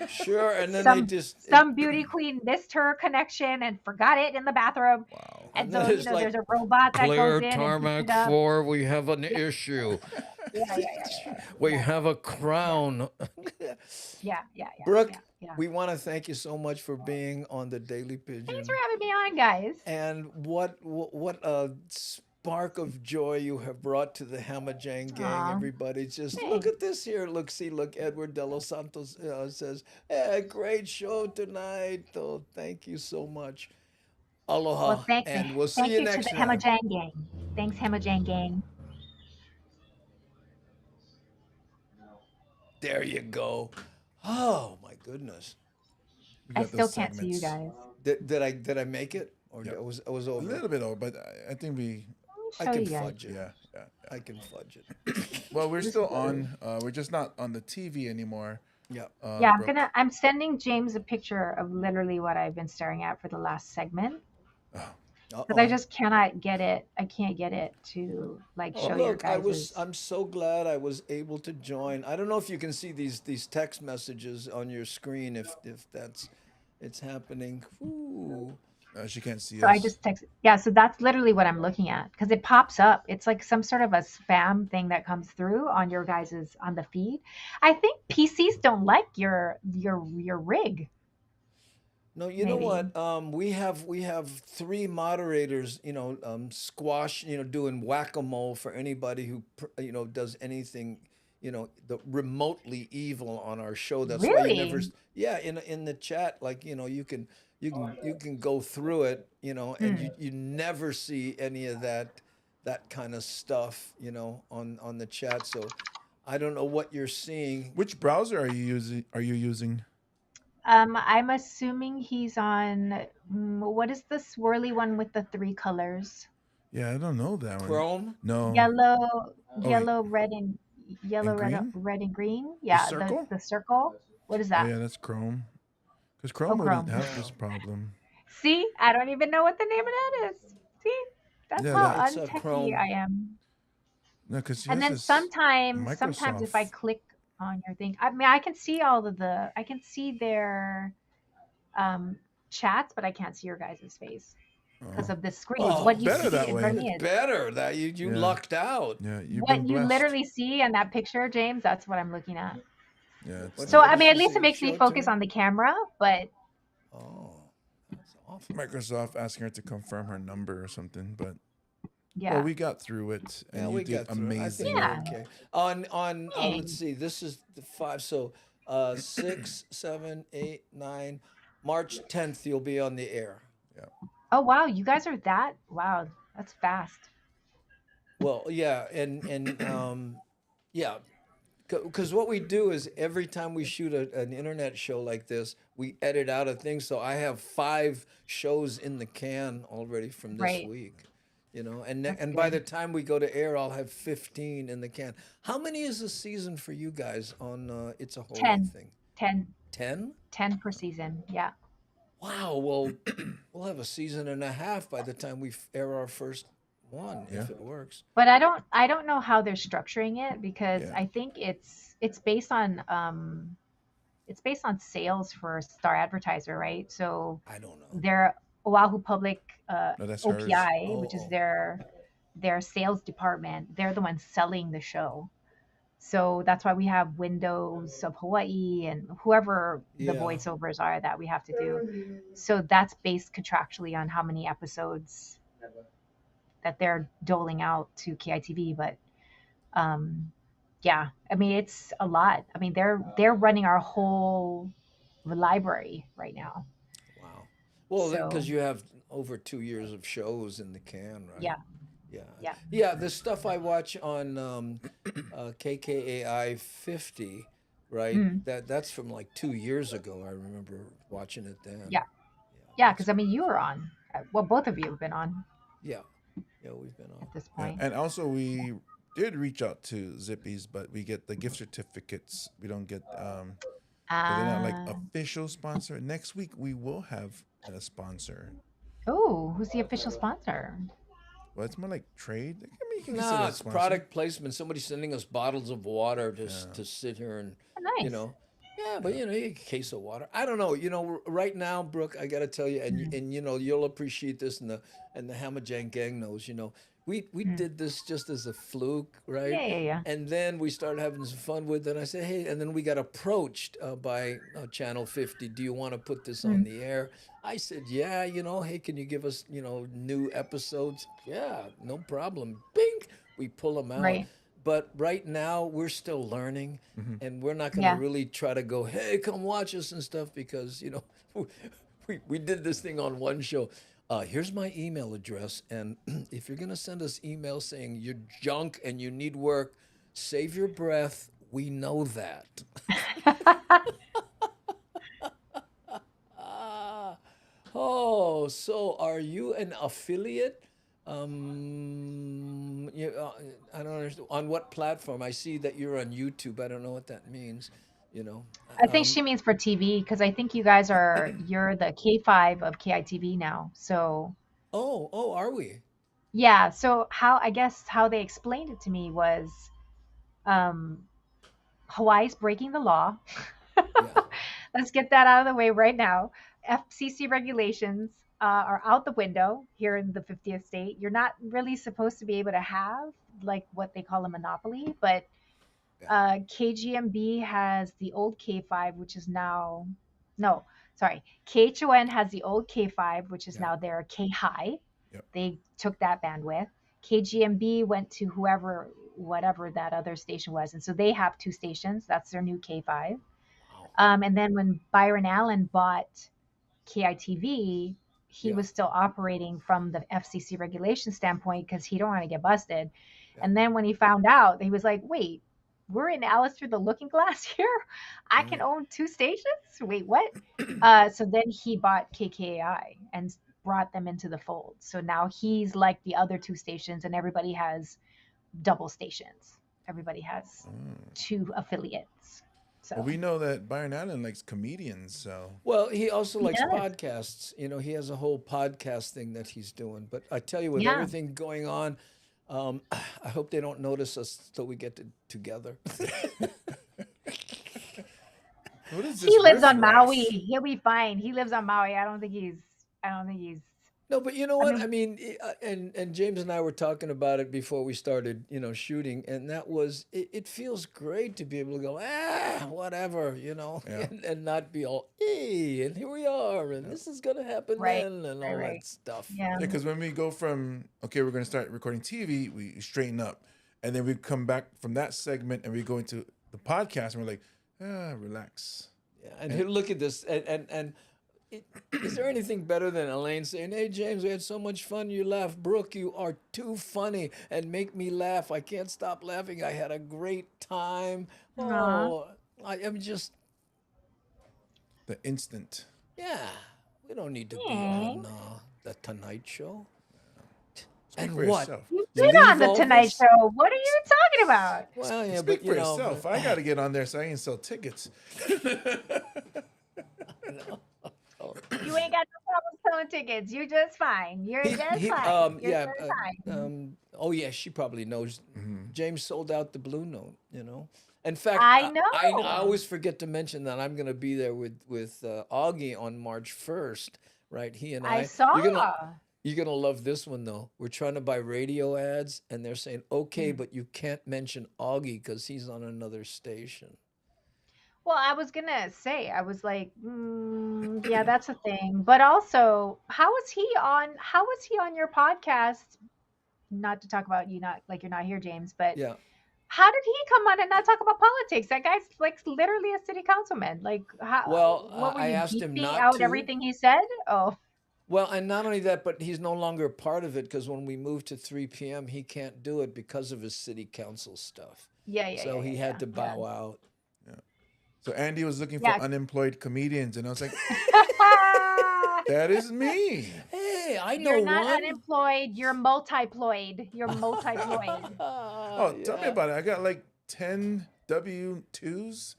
Sure. And then they some just, some beauty queen missed her connection and forgot it in the bathroom. wow. And And then so, it's there's like, a robot that goes clear in and picks it tarmac up. 4, we have an Yeah, issue. yeah, yeah, yeah, yeah, We yeah, have a yeah, crown. yeah, yeah, yeah, Brooke, yeah, yeah. we want to thank you so much for being on the Daily Thanks for Pigeon. having me on, guys. And what a spark of joy you have brought to the Hamajang gang, Aw, everybody. Just look thanks. at this here. Look, Edward De Los Santos says, great show tonight. Oh, thank you so much. Well, Aloha, and we'll see thank you you to next the time. Hemojang gang. Thanks, Hemojang gang. There you go. Oh my goodness. We I got still those can't see you segments. guys. Did I make it? Or Yep. I was A over? little bit over, but I think we. Let me I show can you guys. fudge it. Yeah, yeah, yeah. I can fudge it. Well, we're still on. We're just not on the TV anymore. Yeah. Yeah, Brooke. I'm sending James a picture of literally what I've been staring at for the last segment Oh, because I Uh-oh. just cannot get it. I can't get it to like Oh, show your look, guys's. I'm so glad I was able to join. I don't know if you can see these text messages on your screen if that's it's happening. Ooh. she can't see So I us. just texted. Yeah, so that's literally what I'm looking at because it pops up. It's like some sort of a spam thing that comes through on your guys's on the feed. I think PCs don't like your rig, No, you know maybe. what? We have three moderators. Squash. Doing whack-a-mole for anybody who does anything. The remotely evil on our show. That's why you never. Really? Yeah, in the chat, like you can go through it. And Hmm. you never see any of that kind of stuff. On the chat. So I don't know what you're seeing. Which browser are you using? I'm assuming he's on what is the swirly one with the three colors? Yeah, I don't know that one. Chrome. No. Yellow, Oh, wait. yellow, red, and And yellow, red, green? red, and green. The Yeah, the circle? the circle. What is Oh that? yeah, that's Chrome. Because Oh, Chrome wouldn't Chrome. have Okay. this problem. See, I don't even know what the name of that is. See, that's Yeah, how that It's a untechy Chrome. I am. no, because And yours then is sometimes if I Microsoft. click on your thing, I mean, I can see I can see their um, chats, but I can't see your guys' face because Oh, of this screen. it's What Oh, you better see that in way. front of it's me is better that you Yeah, lucked out. yeah, you've what been you blessed. literally see in that picture, James. That's what I'm looking at. Yeah, it's What So not what I does mean, at she least it say? makes me Show it to focus me. on the camera. But Oh, that's awful. Microsoft asking her to confirm her number or something. But well, yeah, we got through it, Yeah, and you we did got through it. I think amazing. we're yeah. okay. On let's Thanks. see. This is the five. So 6, 7, 8, 9. March 10th, you'll be on the air. Yeah, Oh wow, you guys are that wow. That's fast. Well, yeah, and yeah, because what we do is every time we shoot an internet show like this, we edit out a thing. So I have 5 shows in the can already from this Right. week, and That's and by good. the time we go to air, I'll have 15 in the can. How many is a season for you guys on It's a Holy 10, Thing? 10, 10? 10 per season. Yeah. Wow. Well, we'll have a season and a half by the time we air our first one, yeah, if it works. But I don't know how they're structuring it because yeah. I think it's based on sales for Star Advertiser, right? So I don't know. their Oahu Public No, that's hers. OPI, Oh, which is oh, their sales department, they're the ones selling the show. So that's why we have Windows of Hawaii and whoever the yeah. voiceovers are that we have to do. So that's based contractually on how many episodes that they're doling out to KITV. But um, yeah, I mean it's a lot. I mean they're running our whole library right now. Wow. Well, So because you have over 2 years of shows in the can, right? yeah, Yeah. yeah. Yeah. The stuff I watch on KKAI 50, right? Mm, That's from like 2 years ago. I remember watching it then. yeah, Yeah, yeah. that's Because I mean, you were on. Well, both of you have been on yeah, yeah. We've been on. at this Yeah. point. And also we did reach out to Zippies, but we get the gift certificates. We don't get so they're not like Uh, official sponsor. Next week we will have a sponsor. oh, who's the official sponsor? Well, it's more like trade. I mean, you can consider No, it a it's sponsor. product placement. Somebody sending us bottles of water Yeah. to sit here and, Oh, you nice. know, yeah, but you know, a case of water. I don't know. You know, right now, Brooke, I got to tell you, Mm, and you know, you'll appreciate this, and the Hammerjang gang knows. You know, we mm. did this just as a fluke, right? Yeah, yeah, yeah. And then we started having some fun with it. And I said, hey, and then we got approached by Channel 50. Do you want to put this on Mm, the air? I said, yeah, you know, hey, can you give us, you know, new episodes? Yeah, no problem. Bing, we pull them out. right. But right now, we're still learning, Hmm. and we're not going to Yeah. really try to go, hey, come watch us and stuff, because, you know, we did this thing on one show. Here's my email address, and if you're going to send us emails saying you're junk and you need work, save your breath. We know that. Ah, oh, so are you an affiliate? I don't understand. On what platform? I see that you're on YouTube. I don't know what that means. You know. I think she means for TV because I think you guys you're the K5 of KITV now. So Oh, are we? yeah. So I guess how they explained it to me was um, Hawaii's breaking the law. Yeah. Let's get that out of the way right now. FCC regulations are out the window here in the 50th state. You're not really supposed to be able to have like what they call a monopoly, but Yeah. KGMB has the old K5, which is now, no, sorry, KHON has the old K5, which is Yeah. now their K High. Yep. They took that bandwidth. KGMB went to whoever, whatever that other station was. And so they have two stations. That's their new K5. Wow. And then when Byron Allen bought KITV, he Yeah. was still operating from the FCC regulation standpoint because he don't want to get busted. Yeah. And then when he found out, he was like, "Wait, we're in Alice through the Looking Glass here. I can own two stations. Wait, what?" So then he bought KKAI and brought them into the fold. So now he's like the other two stations, and everybody has double stations. Everybody has Mm. two affiliates. Well, So we know that Byron Allen likes comedians, so Well, he also he likes does. podcasts. You know, he has a whole podcast thing that he's doing. But I tell you, with Yeah. everything going on, I hope they don't notice us till we get together. what is this? He lives on riff-raff? Maui. He'll be fine. He lives on Maui. I don't think he's. I don't think he's. No, but you know I what? mean, I mean, and James and I were talking about it before we started, you know, shooting, and that was it feels great to be able to go, whatever, you know, Yeah. and not be all, hey, and here we are, and this is gonna happen right, then, and right, all right. that stuff. Yeah. Yeah, because when we go from okay, we're going to start recording TV, we straighten up, and then we come back from that segment and we go into the podcast, and we're like, relax. Yeah, and here, look at this, and is there anything better than Elaine saying, "Hey James, we had so much fun. You laughed, Brooke. You are too funny and make me laugh. I can't stop laughing. I had a great time. Aw. Oh, I am just The instant. yeah. We don't need to be Yeah. on the Tonight Show. Speak And for what? yourself. You've You been on leave the all Tonight this? Show. What are you talking about? Well, yeah, Speak but you for know, yourself. I got to get on there so I can sell tickets. You ain't got no problem selling tickets. You're just fine. You're just fine. You're yeah, just fine. oh yeah, she probably knows. Mhm. James sold out the Blue Note. You know, in fact, I I know. always forget to mention that I'm going to be there with Augie on March 1st. Right, he and I saw. You're gonna love this one though. We're trying to buy radio ads, and they're saying, "Okay, Mm. but you can't mention Augie because he's on another station." Well, I was gonna say, I was like, yeah, that's a thing. But also, how was he on? How was he on your podcast? Not to talk about you, not like you're not here, James. But Yeah. how did he come on and not talk about politics? That guy's like literally a city councilman. Like, Well, what were I you asked him beeping not out to. everything he said? Oh, Well, and not only that, but he's no longer a part of it because when we moved to 3 p.m., he can't do it because of his city council stuff. yeah, yeah, So yeah, he yeah, had to yeah. bow out. Yeah. So Andy was looking for Yeah. unemployed comedians, and I was like, that is me. Hey, I know You're not one. unemployed. You're multiploid. You're multiploid. Oh, tell me about it. I got like 10 W-2s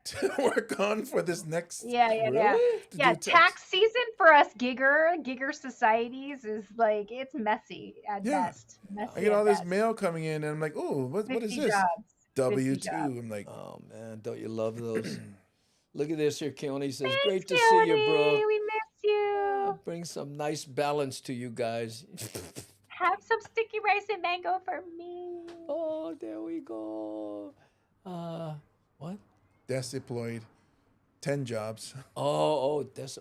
to work on for this next. Yeah, yeah, yeah. Really? To Yeah, do tax season for us gigger societies is like it's messy at Yeah. best. I Messy get all at this best. mail coming in, and I'm like, oh, what is 50 this? jobs. 50 W-2. jobs. I'm like, Oh man, don't you love those? Look at this here. Keone says, Thanks, "Great to see you, Keone. bro. We miss you. Bring some nice balance to you guys." Have some sticky rice and mango for me. Oh, there we go. What? deployed. 10 jobs. Oh, that's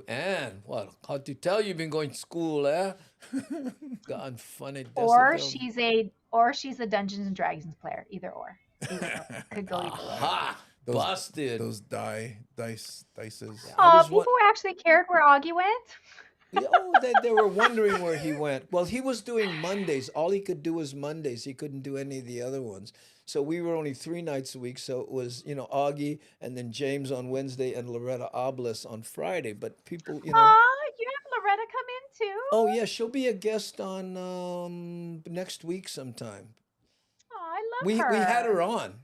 and what? How to tell you've been going to school, eh? Gone funny. Or Decibel. she's a Dungeons and Dragons player. Either or. Could go either way. Ha! Those- Busted. Those dices. I Oh, was people actually cared where Augie went. Yeah, oh, they were wondering where he went. Well, he was doing Mondays. All he could do was Mondays. He couldn't do any of the other ones. So we were only 3 nights a week. So it was, Augie and then James on Wednesday and Loretta Oblis on Friday. But people, Aw, you have Loretta come in too. oh yeah, she'll be a guest on next week sometime. Oh, I love We her. had her on,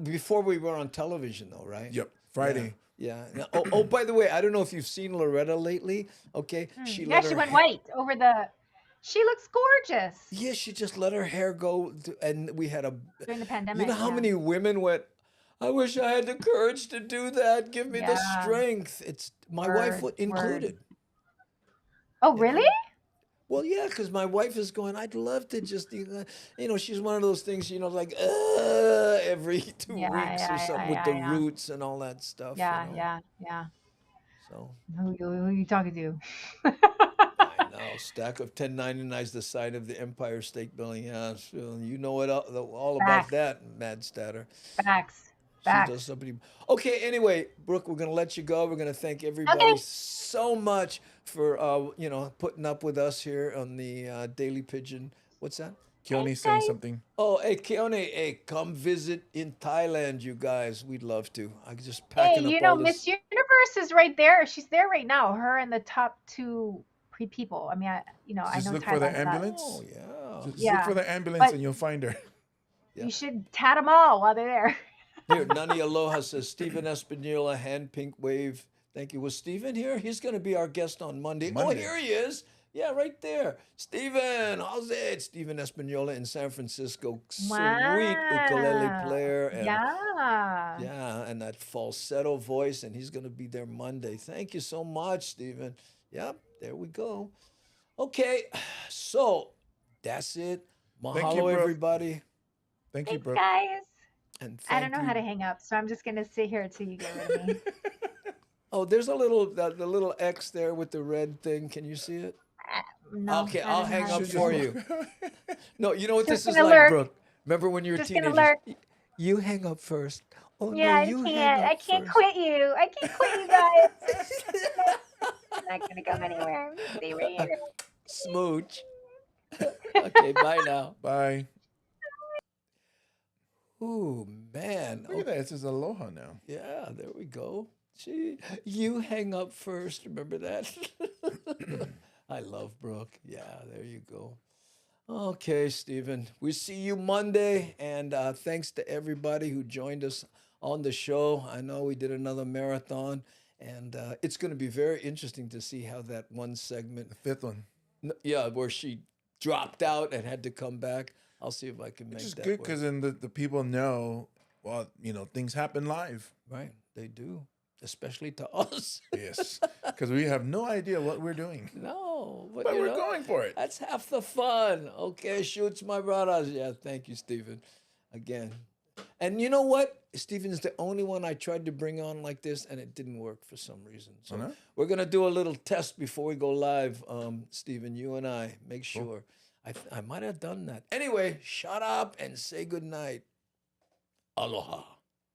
before we were on television though, right? Yep. Friday. Yeah. Now- oh, by the way, I don't know if you've seen Loretta lately. Okay, Yeah, let she her went ha- white over the. She looks gorgeous Yeah, she just let her hair go, and we had a. during the pandemic. You know how yeah. many women went? I wish I had the courage to do that. Give me the Yeah. strength. It's my wife Word, included. Oh, really? Well, yeah, because my wife is going. I'd love to just, she's one of those things, like every 2 Yeah, weeks or yeah, something yeah, with yeah, the yeah. roots and all that stuff. Yeah. So Who you talking to? I know. Stack of 1099s the side of the Empire State Building. Yeah, so you know all about Facts. that, Mad Statter. Facts. She does Facts. somebody. Okay, anyway, Brooke, we're gonna let you go. We're gonna thank everybody Okay. so much for putting up with us here on the Daily Pigeon. What's that? Keone saying something. Oh, hey Keone, hey, come visit in Thailand, you guys. We'd love to. I just Hey, packing up all Miss this. Universe is right there. She's there right now. Her and the top 2 people. I mean, I Just know look for the Thailand's not- ambulance. Oh yeah. Just Yeah, look for the ambulance but- and you'll find her. Yeah. You should tat them all while they're there. Here, Nani Aloha says Stephen Espanola, hand pink wave. Thank you. Was Stephen here? He's going to be our guest on Monday. Oh, Monday. here he is. Yeah, right there. Stephen, how's it? Stephen Espanola in San Francisco. Sweet ukulele Wow. player. And, Yeah. yeah, and that falsetto voice. And he's going to be there Monday. Thank you so much, Stephen. Yep, there we go. Okay, so that's it. Mahalo, Brooke. everybody. Thank you, Thanks, bro. guys. And I don't thank know you. how to hang up, so I'm just gonna sit here until you get rid of me. Oh, there's the little X there with the red thing. Can you see it? No, Okay, I I'll don't know hang how up to do for that. you. No, you know what Just this is gonna like, lurk. Brooke? Remember when you were Just gonna teenagers? lurk. You hang up first. Oh Yeah, no, I you hang can't. up I can't first. quit you. I can't quit you guys. I'm not gonna go anywhere. I'm gonna stay right here. Smooch. Okay, bye now. Bye. Ooh, man. Look at that. It says aloha now. Yeah, there we go. See, you hang up first. Remember that? I love Brooke. Yeah, there you go. Okay, Stephen. We see you Monday, and thanks to everybody who joined us on the show. I know we did another marathon, and it's going to be very interesting to see how that one segment, The fifth one. yeah, where she dropped out and had to come back. I'll see if I can make Which is that good work. because then the people know, well, things happen live. Right, they do, especially to us. Yes. Because we have no idea what we're doing. No, But you we're know, going for it. That's half the fun. Okay, shoots my brothers. Yeah, thank you, Stephen. Again. And you know what? Stephen's the only one I tried to bring on like this, and it didn't work for some reason. So no? we're going to do a little test before we go live, Stephen, you and I. Make sure. I might have done that. Anyway, shut up and say good night. Aloha.